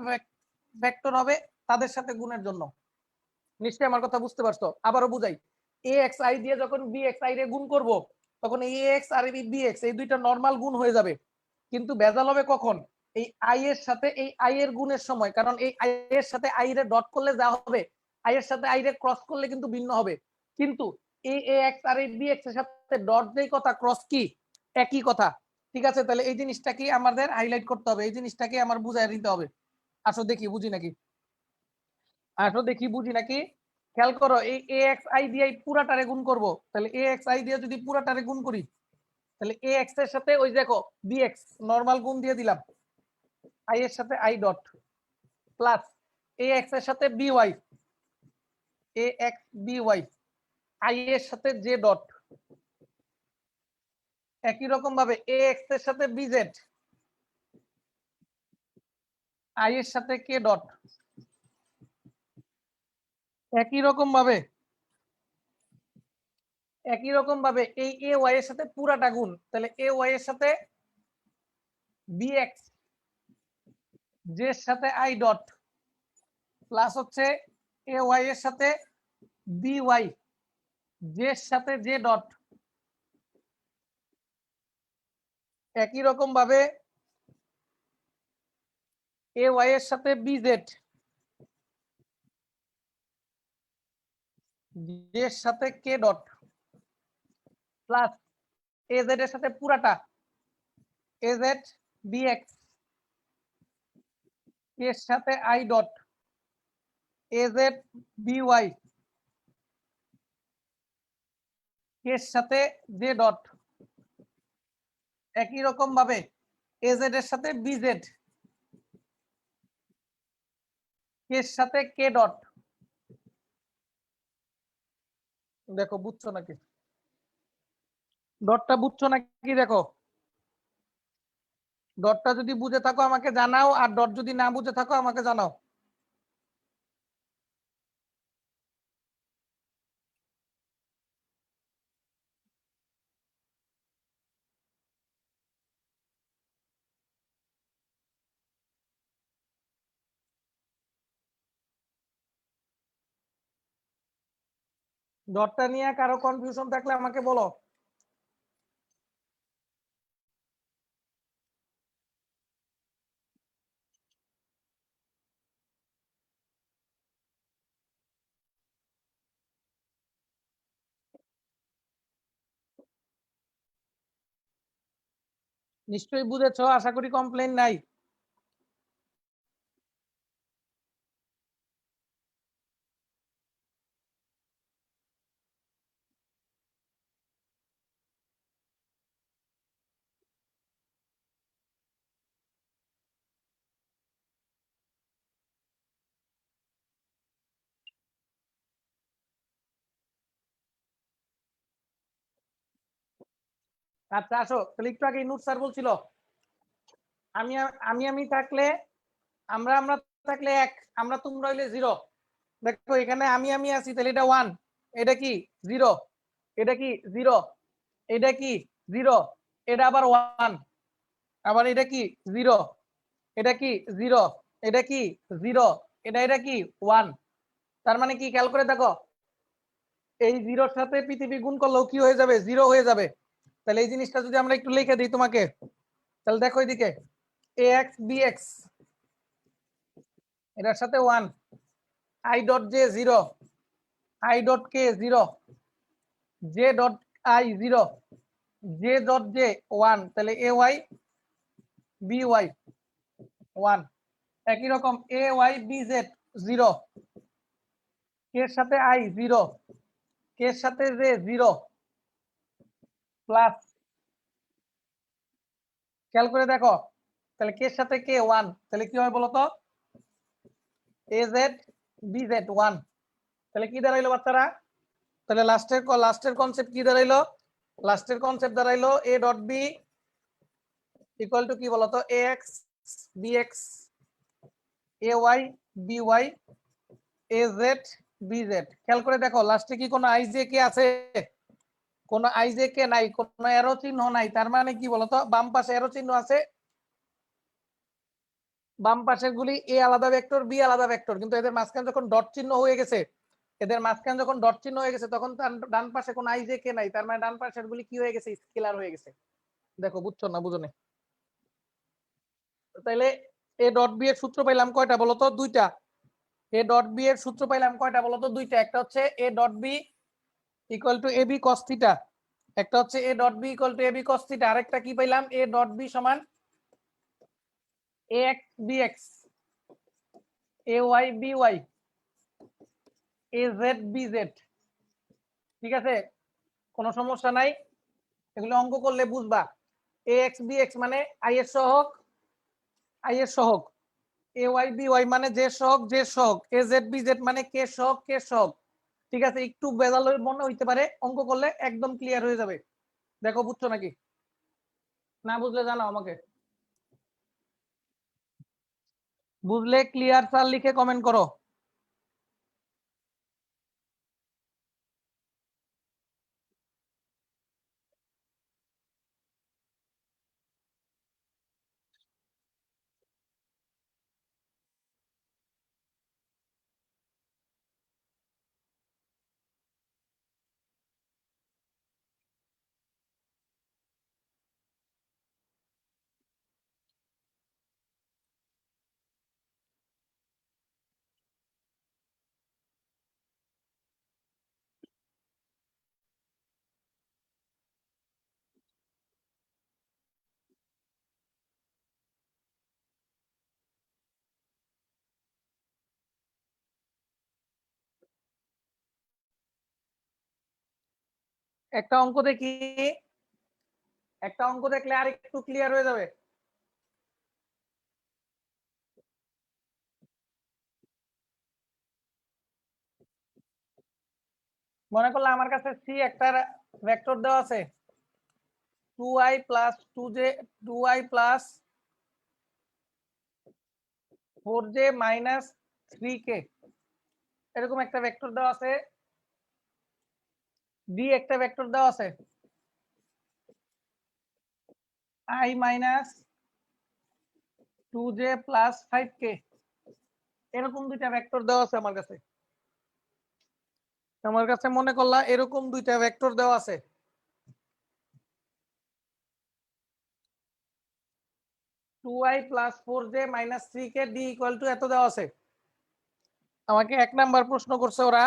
ভেক্টর হবে তাদের সাথে গুণের জন্য। নিশ্চয়ই আমার কথা বুঝতে পারছো। আবারও বুঝাই, এ এক্স আই দিয়ে যখন বি এক্স আই রে গুণ করব তখন এ এক্স আর বি এক্স এই দুইটা নরমাল গুণ হয়ে যাবে, কিন্তু ভেজাল হবে কখন, এই আই এর সাথে এই আই এর গুণের সময়, কারণ এই আই এর সাথে আই রে ডট করলে যা হবে আই এর সাথে আই রে ক্রস করলে কিন্তু ভিন্ন হবে। কিন্তু এই এ এক্স আর এই বি এক্স এর সাথে ডট যেই কথা, ক্রস কি একই কথা। ঠিক আছে, তাহলে এই জিনিসটা কি আমাদের হাইলাইট করতে হবে, এই জিনিসটাকে আমার বুঝাই দিতে হবে। আসো দেখি বুঝি নাকি, আসো দেখি বুঝি নাকি। খেয়াল করো, এই এ এক্স আই দিয়ে পুরাটারে গুণ করব, তাহলে এ এক্স আই দিয়ে যদি পুরাটারে গুণ করি তাহলে এ এক্স এর সাথে ওই দেখো বি এক্স নরমাল গুণ দিয়ে দিলাম, আই এর সাথে I dot, plus A X এর সাথে B Y, A X B Y, I এর সাথে জে ডট, একই রকম ভাবে এ এক্স এর সাথে বি জেড, আই এর সাথে কে ডট, একই রকম ভাবে এই এ ওয়াই এর সাথে পুরাটা গুণ, তাহলে এ ওয়াই এর সাথে বি এক্স জে এর সাথে আই ডট, প্লাস হচ্ছে এ ওয়াই এর সাথে বি ওয়াই জে এর সাথে জে ডট, একই রকম ভাবে এ ওয়াই এর সাথে বি জেড জে এর সাথে K dot, plus A Z এর সাথে পুরাটা এ জেড বি এক্স এর সাথে I dot, A Z B Y এর সাথে জে ডট, একই রকম ভাবে এ জেড এর সাথে বি জেড এর সাথে কে ডট। দেখো বুঝছো নাকি, ডটটা বুঝছো নাকি দেখো, ডটটা যদি বুঝে থাকো আমাকে জানাও, আর ডট যদি না বুঝে থাকো আমাকে জানাও। ডটটা নিয়ে কারো কনফিউশন থাকলে আমাকে বলো। নিশ্চয়ই বুঝেছো, আশা করি কমপ্লেন নাই। আচ্ছা আসো, তাহলে একটু আগে নূর স্যার বলছিল আমি আমি থাকলে আমরা আমরা থাকলে 1, আমরা তোমরা হইলে 0। দেখো এখানে আমি আছি, তাহলে এটা 1, এটা কি 0, এটা কি 0, এটা কি 0, এটা আবার 1, আবার এটা কি 0, এটা কি 0, এটা কি 0, এটা কি 1। তার মানে কি খেয়াল করে দেখো, এই 0-র সাথে পৃথিবী গুণ করলেও কি হয়ে যাবে, 0 হয়ে যাবে। তাহলে এই জিনিসটা যদি আমরা একটু লিখে দিই তোমাকে, তাহলে দেখো এদিকে ax bx এটার সাথে 1, i dot j 0, i dot k 0, j dot i 0, j dot j 1, তাহলে ay by 1। একই রকম ay bz 0, k এর সাথে i 0, k এর সাথে j 0 প্লাস, খেয়াল করে দেখো, তাহলে কে এর সাথে কে 1, তাহলে কি হয় বলতো, az bz 1। তাহলে কি দাঁড়াইলো বাচ্চারা, তাহলে লাস্টের কনসেপ্ট কি দাঁড়াইলো, লাস্টের কনসেপ্ট দাঁড়াইলো a dot b equal to কি বলতো, ax bx ay by az bz। খেয়াল করে দেখো লাস্টে কি কোনো i j k আছে, কোনো i j k নাই, কোনো এরো চিহ্ন নাই। তার মানে কি বলতো, বাম পাশে এরো চিহ্ন আছে, বাম পাশের গুলি এ আলাদা ভেক্টর বি আলাদা ভেক্টর, কিন্তু এদের মাঝখানে যখন ডট চিহ্ন হয়ে গেছে, এদের মাঝখানে যখন ডট চিহ্ন হয়ে গেছে তখন ডান পাশে কোনো আই জে কে নাই, তার মানে ডান পাশের গুলি কি হয়ে গেছে, স্কেলার হয়ে গেছে। দেখো বুঝছো না, বুঝো না? তাইলে এ ডট বি এর সূত্র পাইলাম কয়টা বলতো, দুইটা। এ ডট বি এর সূত্র পাইলাম কয়টা বলতো, দুইটা। একটা হচ্ছে A dot B equal to A B cos theta, একটা হচ্ছে A dot B equal to A B cos theta, আরেকটা কি পাইলাম, এ ডট বি সমান A X B X A Y B Y A Z B Z. ঠিক আছে, কোনো সমস্যা নাই, এগুলো অঙ্ক করলে বুঝবা। এ এক্স বি এক্স মানে আই এর সহগ, আই এর সহগ, এ ওয়াই বি ওয়াই মানে জে সহগ, জে সহগ, এ জেড বি জেড মানে কে সহগ, কে সহগ। ঠিক আছে, একটু বেজাল মনে হইতে পারে, অঙ্ক করলে একদম ক্লিয়ার হয়ে যাবে। দেখো বুঝছো নাকি, না বুঝলে জানাও আমাকে, বুঝলে ক্লিয়ার স্যার লিখে কমেন্ট করো। একটা অঙ্ক দেখি, একটা অঙ্ক দেখলে আর একটু ক্লিয়ার হয়ে যাবে। মনে করলে আমার কাছে সি একটা ভেক্টর দেওয়া আছে, 2i plus 2i plus 4j minus 3k, এরকম একটা ভেক্টর দেওয়া আছে। ডি একটা ভেক্টর দেওয়া আছে, i minus 2j plus 5k, এরকম দুইটা ভেক্টর দেওয়া আছে আমার কাছে। আমার কাছে মনে করলা এরকম দুইটা ভেক্টর দেওয়া আছে, 2i plus 4j minus 3k D equal two এত দেওয়া আছে। আমাকে 1 নাম্বার প্রশ্ন করছে ওরা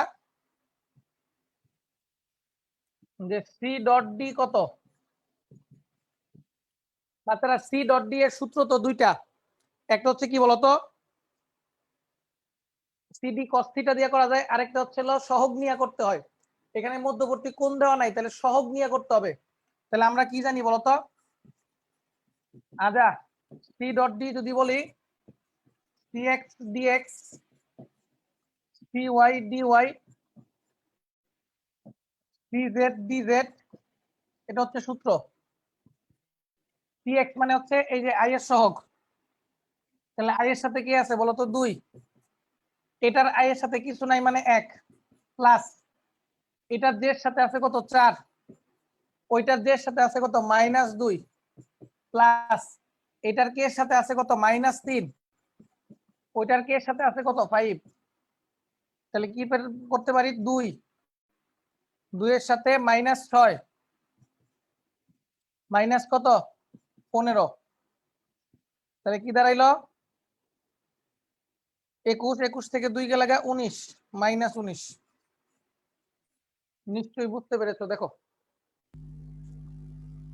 যে সি ডট ডি কত। বাচ্চারা সি ডট ডি এর সূত্র তো দুইটা, একটা হচ্ছে কি বলতো, সিডি কস থিটা দিয়ে করা যায়, আরেকটা হচ্ছে সহগ নিয়ে করতে হয়। এখানে মধ্যবর্তী কোণ দেওয়া নাই, তাহলে সহগ নিয়ে করতে হবে। তাহলে আমরা কি জানি বলতো, আচ্ছা সি ডট ডি যদি বলি C X dx C Y dy C Z D Z, এটা হচ্ছে সূত্র। cx মানে হচ্ছে এই যে i এর সহগ, তাহলে i এর সাথে কি আছে বলো তো 2, এটার i এর সাথে কিছু নাই মানে 1, প্লাস এটার j এর সাথে আছে কত 4, ওইটার j এর সাথে আছে কত -2, প্লাস এটার k এর সাথে আছে কত -3, ওইটার k এর সাথে আছে কত 5, তাহলে কি করতে পারি 2, 2 এর সাথে -6, মাইনাস কত 15, তাহলে কি দাঁড়াইলো 21, 21 থেকে 2 গেলে 19, -19। নিশ্চয়ই বুঝতে পেরেছো, দেখো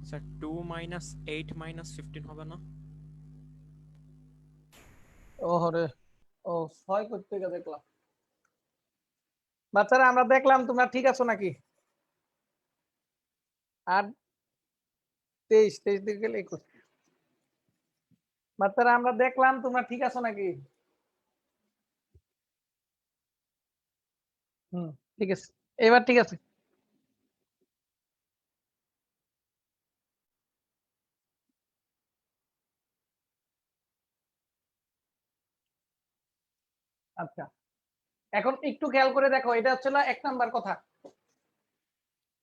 স্যার 2 মাইনাস 8 মাইনাস 15 হবে না? ওহরে, ও 6 করতে গিয়ে দেখলাম। বাচ্চারা আমরা দেখলাম তোমরা ঠিক আছো নাকি? আর 23, 23 দিকে গেলে 21। বাচ্চারা আমরা দেখলাম তোমরা ঠিক আছো নাকি? হুম, ঠিক আছে, এবার ঠিক আছে। আচ্ছা, এখন একটু খেয়াল করে দেখো, এটা হচ্ছে না 1 নাম্বার কথা।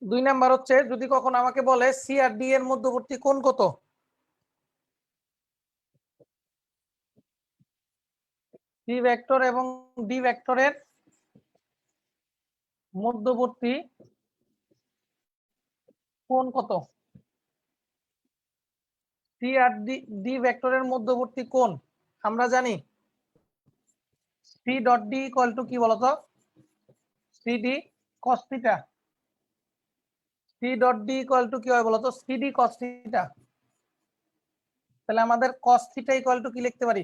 2 নাম্বার হচ্ছে যদি কখন আমাকে বলে সি আর ডি এর মধ্যবর্তী কোণ কত, সি ভেক্টর এবং ডি ভেক্টরের মধ্যবর্তী কোণ কত, সি আর ডি ভেক্টরের মধ্যবর্তী কোণ আমরা জানি C dot D equal to কি বলতো, CD cos theta. C dot D equal to কি হয় বলতো, সিডি কস থিটা। তাহলে আমাদের কস থিটা ইকুয়াল টু কি লিখতে পারি,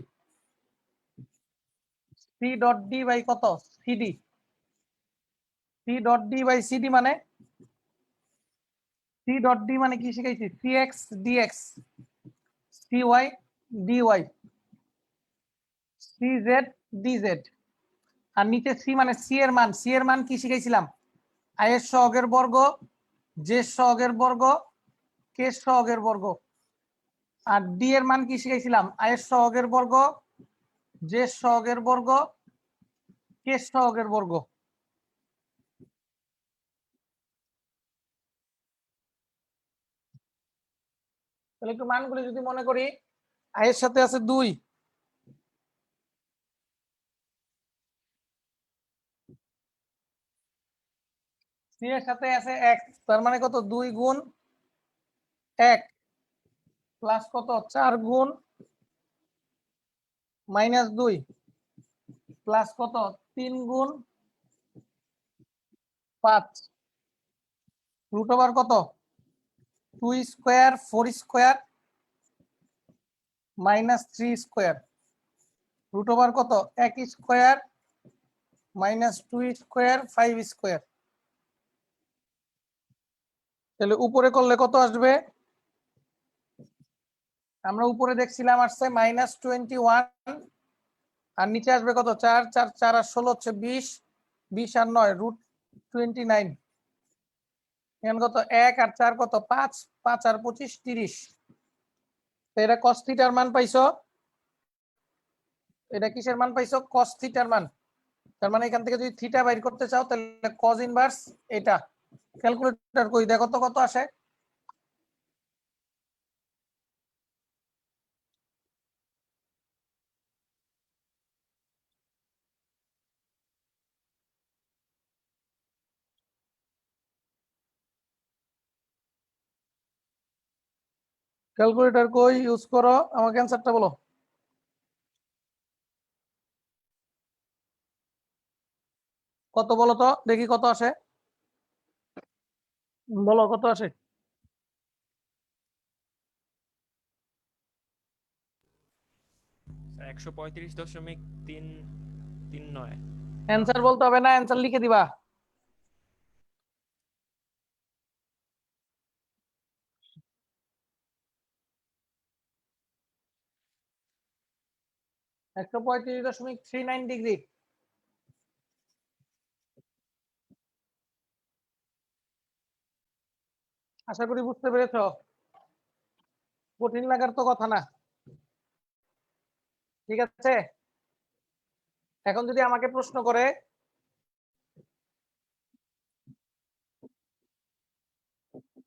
সি ডট ডি বাই কত CD. C dot D by CD মানে, সি ডট ডি মানে কি শিখাইছি, C X dx, C Y dy, C Z DZ. আর নিচে সি মানে সি এর মান, সি এর মান কি শিখাইছিলাম, আই এর সহগের বর্গ, জে সহগের বর্গ, কে সহগের বর্গ। আর ডি এর মান কি শিখাইছিলাম, আই এর সহগের বর্গ, জে সহগের বর্গ, কে সহগের বর্গ। তাহলে একটু মানগুলি যদি মনে করি, আই এর সাথে আছে 2, সি এর সাথে আছে 1, তার মানে কত 2 গুণ 1 প্লাস কত 4 গুণ -2 প্লাস কত 3 গুণ 5, রুট ওভার কত 2 square 4 square -3 square, root over কত 1 স্কোয়ার -2 স্কোয়ার 5 স্কোয়ার। তাহলে উপরে করলে কত আসবে, আমরা উপরে দেখছিলাম আসছে -21, আর নিচে আসবে কত 4 4 4 আর 16 হচ্ছে 20, 20 আর 9 √29, এখানে কত 1 আর 4 কত 5, 5 আর 25 30। তো এটা cos থিটার মান পাইছো, এটা কিসের মান পাইছো, cos থিটার মান। তার মানে এখান থেকে যদি থিটা বাইর করতে চাও তাহলে cos ইনভার্স এটা, ক্যালকুলেটর কই দেখো তো কত আসে। ক্যালকুলেটর কই, ইউজ করো, আমাকে অ্যান্সারটা বলো। কত বলো তো দেখি কত আসে, বলো কত আসে। 135.339। অ্যান্সার বলতে হবে না, অ্যান্সার লিখে দিবা। (135.39 ডিগ্রি। আশা করি বুঝতে পেরেছো। কঠিন লাগার তো কথা না, ঠিক আছে। এখন যদি আমাকে প্রশ্ন করে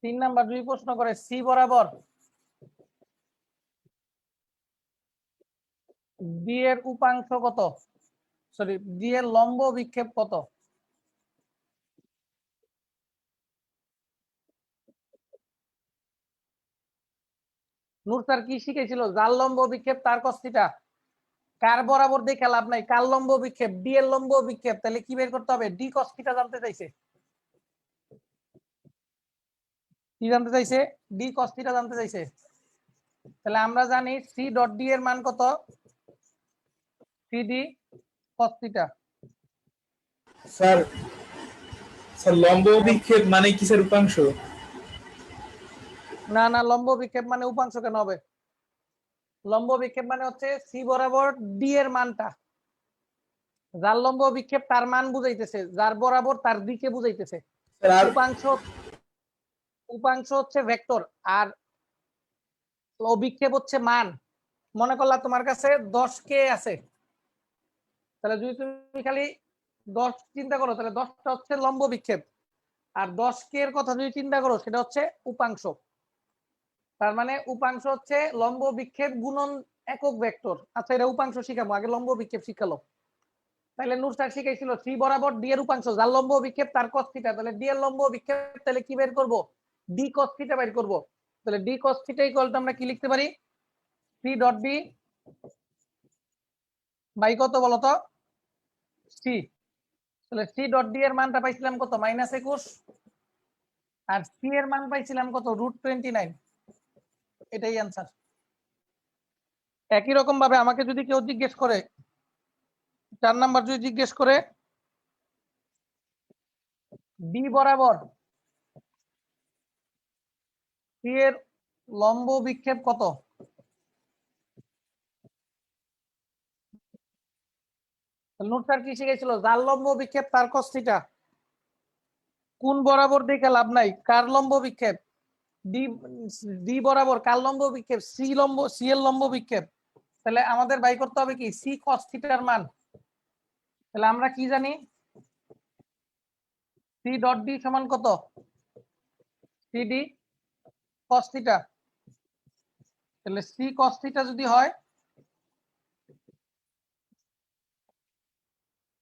3 নাম্বার যদি প্রশ্ন করে সি বরাবর ডি এর উপাংশ কত, সরি ডি এর লম্ব বিক্ষেপ কত? নূর স্যার কি শিখেছিল? যার লম্ব বিক্ষেপ তার cos থিটা। কার বরাবর দেখে লাভ নাই, কার লম্ব বিক্ষেপ? ডি এর লম্ব বিক্ষেপ। তাহলে কি বের করতে হবে? ডি cos থিটা জানতে চাইছে। কি জানতে চাইছে? ডি cos থিটা জানতে চাইছে। তাহলে আমরা জানি সি ডট ডি এর মান কত? C D cos theta. Sir sir লম্ব বিক্ষেপ মানে কিসের উপাংশ? না না, লম্ব বিক্ষেপ মানে উপাংশ কেন হবে? লম্ব বিক্ষেপ মানে হচ্ছে সি বরাবর ডি এর মানটা, যার লম্ব বিক্ষেপ তার মান বুঝাইতেছে, যার বরাবর তার দিকে বুঝাইতেছে। স্যার আর উপাংশ উপাংশ হচ্ছে ভেক্টর, আর অভিক্ষেপ হচ্ছে মান। মনে করলা তোমার কাছে 10 কে আছে, তাহলে যদি তুমি খালি 10 চিন্তা করো, তাহলে 10টা হচ্ছে লম্ব বিক্ষেপ, আর 10 কে এর কথা যদি চিন্তা করো সেটা হচ্ছে উপাংশ। তার মানে উপাংশ হচ্ছে লম্ব বিক্ষেপ গুণন একক ভেক্টর। আচ্ছা, এটা উপাংশ শিখাবো, আগে লম্ব বিক্ষেপ শিখালো। তাহলে নূর স্যার শিখাইছিল সি বরাবর ডি এর উপাংশ, যার লম্ব বিক্ষেপ তার cos থিটা। তাহলে ডি এর লম্ব বিক্ষেপ, তাহলে কি বের করব? ডি cos থিটা বের করব। তাহলে D cos theta equal to আমরা কি লিখতে পারি? সি ডট ডি বাই কত বলতো? সি। তাহলে সি ডট ডি এর মানটা পাইছিলাম কত? -21। আর সি এর মান পাইছিলাম কত? √29। এটাই অ্যান্সার। একই রকম ভাবে আমাকে যদি কেউ জিজ্ঞেস করে 4 নাম্বার যদি জিজ্ঞেস করে ডি বরাবর সি এর লম্ব বিক্ষেপ কত? নূর স্যার কি শিখেছিল? যার লম্ব বিক্ষেপ তার cos থিটা। কোন বরাবর দেখে লাভ নাই, কার লম্ব বিক্ষেপ? ডি। ডি বরাবর কার লম্ব বিক্ষেপ? সি এর লম্ব বিক্ষেপ। তাহলে আমাদের বাই করতে হবে কি? সি cos থিটার মান। তাহলে আমরা কি জানি? সি ডট ডি সমান কত? C D cos theta. তাহলে সি cos থিটা যদি হয়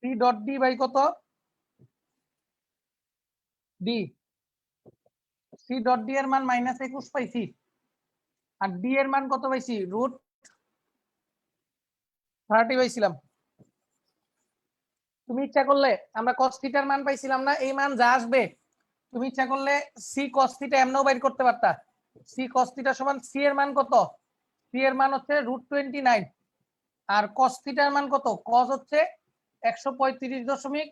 সি ডট ডি বাই কত? ডি। সি ডট ডি এর মান -21 পাইছি, আর ডি এর মান কত পাইছি? √30 পাইছিলাম। তুমি ইচ্ছা করলে, আমরা cos থিটার মান পাইছিলাম না, এই মান যা আসবে তুমি ইচ্ছা করলে সি cos থিটা এমনও বাইর করতে পারতা। সি cos থিটা সমান সি এর মান কত? সি এর মান হচ্ছে √29, আর cos থিটার মান কত? cos হচ্ছে 135 দশমিক,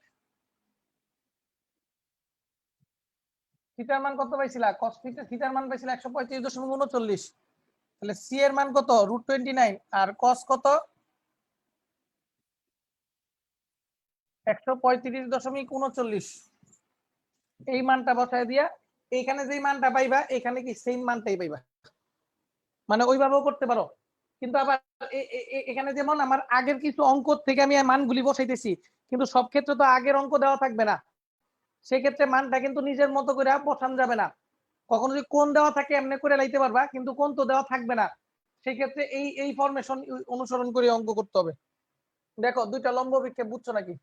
থিটার মান কত পাইছিলা? cos থিটার মান পাইছিলা 135.39। তাহলে সি এর মান কত? √29, আর cos কত? 135.39। এই মানটা বসায় দিয়া এইখানে যেই মানটা পাইবা এখানে কি সেম মানটাই পাইবা। মানে ওইভাবেও করতে পারো, কিন্তু আবার এখানে যেমন আমার আগের কিছু অঙ্ক থেকে আমি মানগুলি বসাইতেছি, কিন্তু সব ক্ষেত্রে তো আগের অঙ্ক দেওয়া থাকবে না, সেক্ষেত্রে মানটা কিন্তু নিজের মতো করে বসানো যাবে না। কখনো যদি কোন দেওয়া থাকে এমনি করে লাইতে পারবা, কিন্তু কোন তো দেওয়া থাকবে না, সেক্ষেত্রে এই ফরমেশন অনুসরণ করে অঙ্ক করতে হবে। দেখো দুইটা লম্ব বিক্ষেপ, বুঝছো নাকি?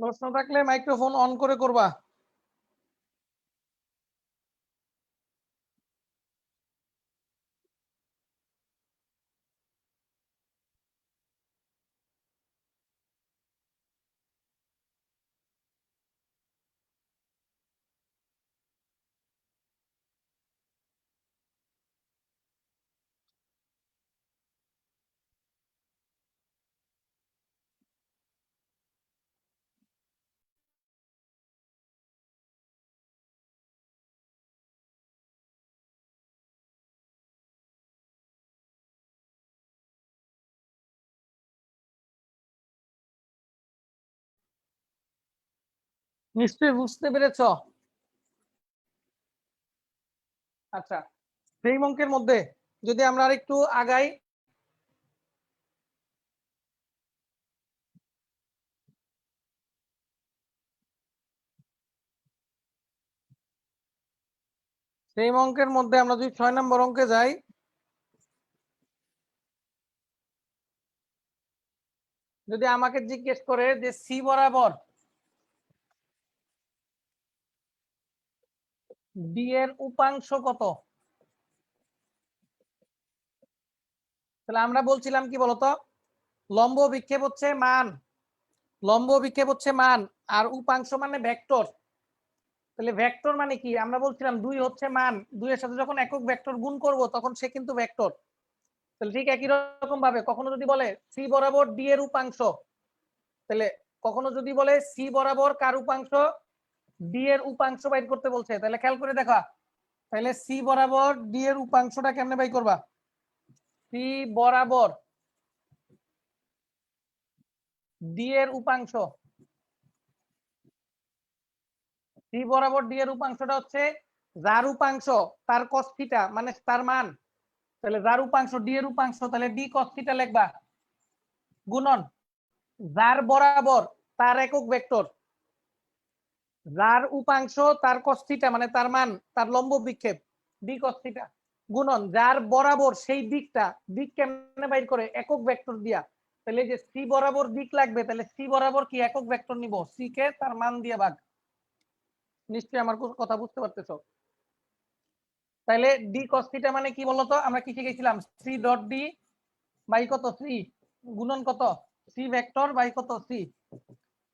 প্রশ্ন থাকলে মাইক্রোফোন অন করে করবা। নিশ্চয়ই বুঝতে পেরেছ। আচ্ছা, সেই অঙ্কের মধ্যে যদি আমরা আরেকটু আগাই, সেই অঙ্কের মধ্যে আমরা যদি 6 নম্বর অঙ্কে যাই, যদি আমাকে জিজ্ঞেস করে যে সি বরাবর ডি এর উপাংশ কত, তাহলে আমরা বলছিলাম কি বলতো, লম্ব বিক্ষেপ হচ্ছে মান, লম্ব বিক্ষেপ হচ্ছে মান, আর উপাংশ মানে ভেক্টর। তাহলে ভেক্টর মানে কি, আমরা বলছিলাম 2 হচ্ছে মান, 2 এর সাথে যখন একক ভেক্টর গুণ করব তখন সে কিন্তু ভেক্টর। তাহলে ঠিক একই রকম ভাবে কখনো যদি বলে সি বরাবর ডি এর উপাংশ, তাহলে কখনো যদি বলে সি বরাবর কার উপাংশ, ডি এর উপাংশ বাইর করতে বলছে, তাহলে খেয়াল করে দেখা, তাহলে সি বরাবর ডি এর উপাংশটা কেমনে বাই করবা, সি বরাবর ডি এর উপাংশ, সি বরাবর ডি এর উপাংশটা হচ্ছে যার উপাংশ তার cos থিটা মানে তার মান, তাহলে যার উপাংশ ডি এর উপাংশ, তাহলে ডি cos থিটা লিখবা, গুণন যার বরাবর তার একক ভেক্টর, যার উপাংশ তার cos থিটা মানে তার মান, তার লম্ব বিক্ষেপ ডি cos থিটা, গুণন যার বরাবর সেই দিকটা, দিক কেমনে বাইর করে, একক ভেক্টর দিয়া। তাহলে যে সি বরাবর দিক লাগবে, তাহলে সি বরাবর কি একক ভেক্টর নিব, সি কে তার মান দিয়ে ভাগ। নিশ্চয়ই আমার কথা বুঝতে পারতেছো। তাহলে ডি cos থিটা মানে কি বলতো, আমরা কি শিখেছিলাম, সি ডট ডি বাই কত সি, গুণন কত সি ভেক্টর বাই কত সি।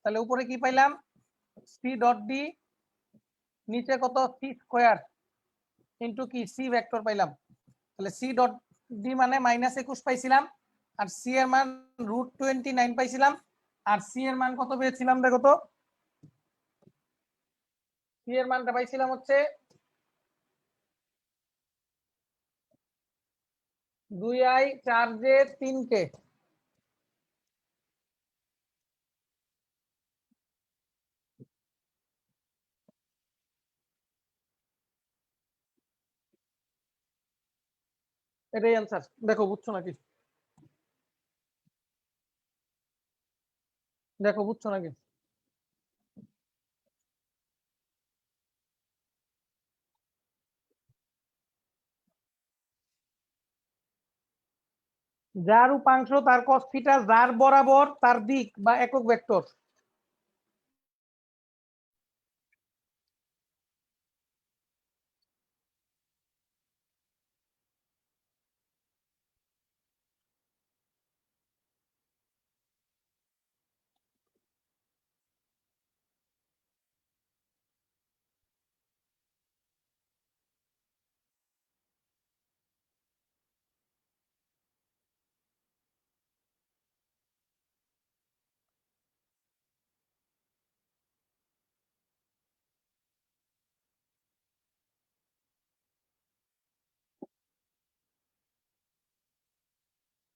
তাহলে উপরে কি পাইলাম, সি ডট ডি, নিচে কত সি স্কয়ার ইন্টু কি সি ভেক্টর পাইলাম। তাহলে সি ডট ডি মানে -21 পাইছিলাম, আর সি এর মান √29 পাইছিলাম, আর সি এর মান কত পেয়েছিলাম দেখো তো, সি এর মানটা পাইছিলাম হচ্ছে 2i 4j 3k। এটাই অ্যান্সার। দেখো বুঝছো নাকি, দেখো বুঝছো নাকি। যার উপাংশ তার cos থিটা, যার বরাবর তার দিক বা একক ভেক্টর।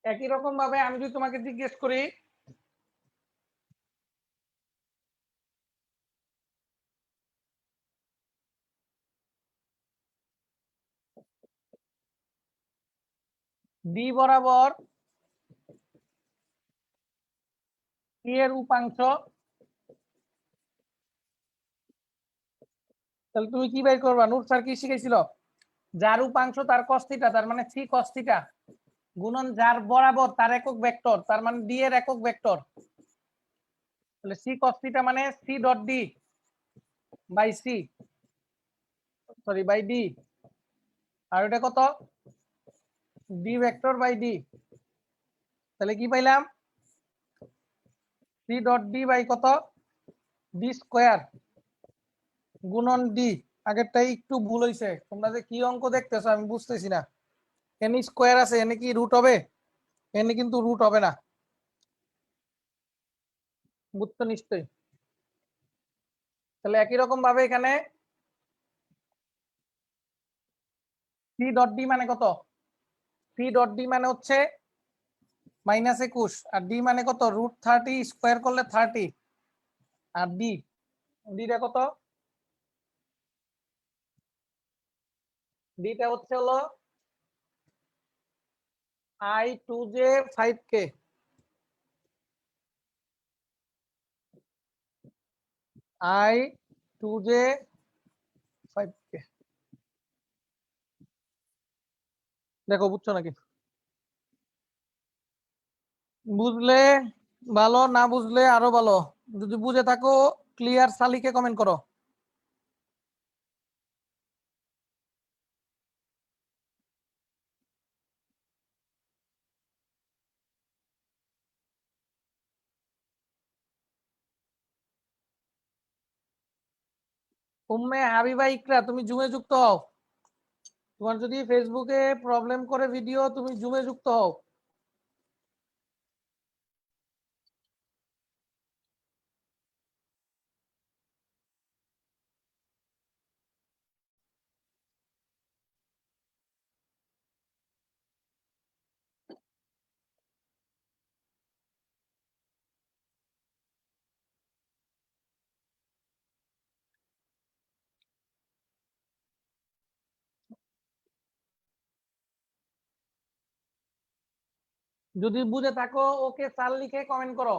একই রকম ভাবে আমি যদি তোমাকে জিজ্ঞেস করি ডি বরাবর সি এর উপাংশ, তাহলে তুমি কি বের করবা, নূর স্যার কি শিখাইছিল, যার উপাংশ তার cos থিটা তার মানে সি cos থিটা, গুণন যার বরাবর তার একক ভেক্টর তার মানে ডি এর একক ভেক্টর। তাহলে সি cos থিটা মানে C dot D by C, sorry by D, আর এটা কত ডি ভেক্টর বাই ডি। তাহলে কি পাইলাম, সি ডট ডি বাই কত ডি স্কয়ার গুণন ডি। আগেরটাই একটু ভুল হয়েছে, তোমরা যে কি অঙ্ক দেখতেছো আমি বুঝতেছি না, এনে স্কয়ার আছে, এনে কি রুট হবে, এনে কিন্তু রুট হবে না, বুঝতো নিশ্চয়ই। তাহলে একই রকম ভাবে এখানে সি ডট ডি মানে কত, সি ডট ডি মানে হচ্ছে -21, আর ডি মানে কত √30 স্কয়ার করলে 30, আর ডি ডিটা কত? ডিটা হচ্ছে হলো I2J 5K, I2J 5K। দেখো বুঝছো নাকি? বুঝলে ভালো, না বুঝলে আরো ভালো। যদি বুঝে থাকো ক্লিয়ার সালিকে কমেন্ট করো। উম্মে হাবিবা ইকরা, তুমি জুমে যুক্ত হও। তোমার যদি ফেসবুকে প্রবলেম করে ভিডিও, তুমি জুমে যুক্ত হও। যদি বুঝে থাকো ওকে স্যার লিখে কমেন্ট করো।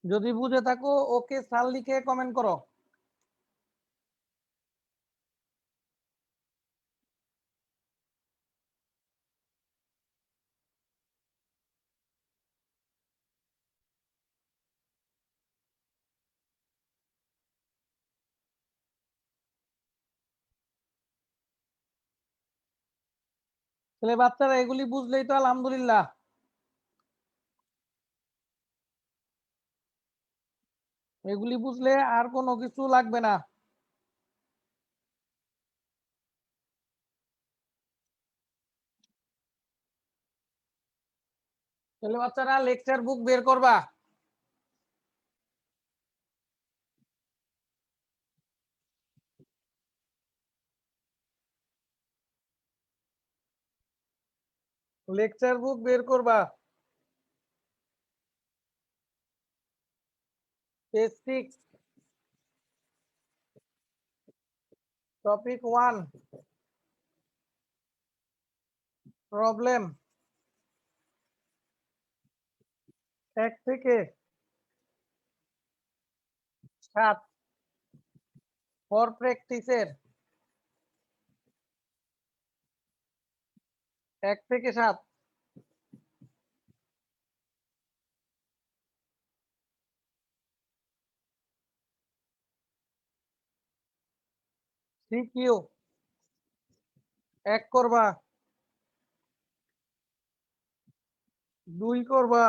যদি বুঝে থাকো ওকে স্যার লিখে কমেন্ট করো। ছেলে বাচ্চারা এগুলি বুঝলেই তো আলহামদুলিল্লাহ। এগুলি বুঝলে আর কোনো কিছু লাগবে না। ছেলে বাচ্চারা লেকচার বুক বের করবা। লেকচার বুক বের করবা। পেজ 6, টপিক 1, প্রবলেম 1 থেকে 7, ফর প্র্যাকটিসের 1 থেকে 7। সিকিউ 1 করবা, 2 করবা,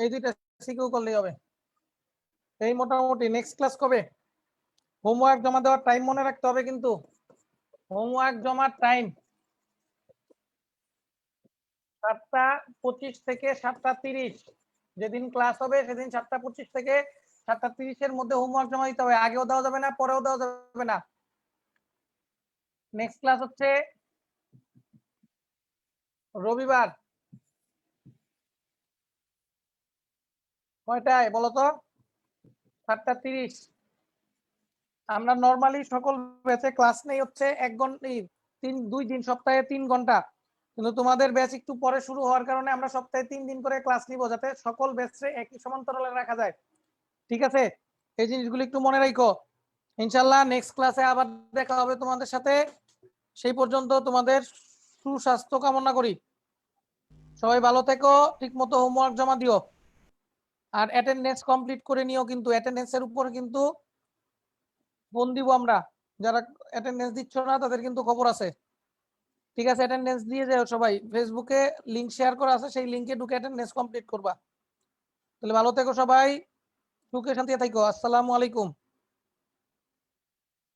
এই দুইটা সিকিউ করলেই হবে। এই মোটামুটি। নেক্সট ক্লাস কবে? হোমওয়ার্ক জমা দেওয়ার টাইম মনে রাখতে হবে কিন্তু। হোমওয়ার্ক জমার টাইম 7:25 থেকে 7:30। যেদিন ক্লাস হবে সেদিন 7:25 থেকে 7:30 এর মধ্যে হোমওয়ার্ক জমা দিতে হবে। আগেও দেওয়া যাবে না, পরেও দেওয়া যাবে না। নেক্সট ক্লাস হচ্ছে রবিবার। কয়টায় বলো তো? 7:30। আমরা নরমালি সকল ব্যাচে ক্লাস নেই হচ্ছে 1 ঘন্টা, 2 দিন, সপ্তাহে 3 ঘন্টা। কিন্তু তোমাদের ব্যাচ একটু পরে শুরু হওয়ার কারণে আমরা সপ্তাহে 3 দিন করে ক্লাস নিব, যাতে সকল ব্যাচে একই সমান্তরালে রাখা যায়। ঠিক আছে? এই জিনিসগুলো একটু মনে রাখো। ইনশাআল্লাহ নেক্সট ক্লাসে আবার দেখা হবে তোমাদের সাথে। সেই পর্যন্ত তোমাদের সুস্বাস্থ্য কামনা করি। সবাই ভালো থেকো, ঠিকমতো হোমওয়ার্ক জমা দিও, আর অ্যাটেন্ডেন্স কমপ্লিট করে নিও। কিন্তু অ্যাটেন্ডেন্সের উপর কিন্তু ফোন দিব আমরা। যারা অ্যাটেন্ডেন্স দিচ্ছ না তাদের কিন্তু খবর আছে। ঠিক আছে? অ্যাটেন্ডেন্স দিয়ে যাও সবাই। ফেসবুকে লিংক শেয়ার করা আছে, সেই লিংকে ঢুকে অ্যাটেন্ডেন্স কমপ্লিট করবা। তাহলে ভালো থেকো সবাই, সুখে শান্তিতে থাকো। আসসালামু আলাইকুম।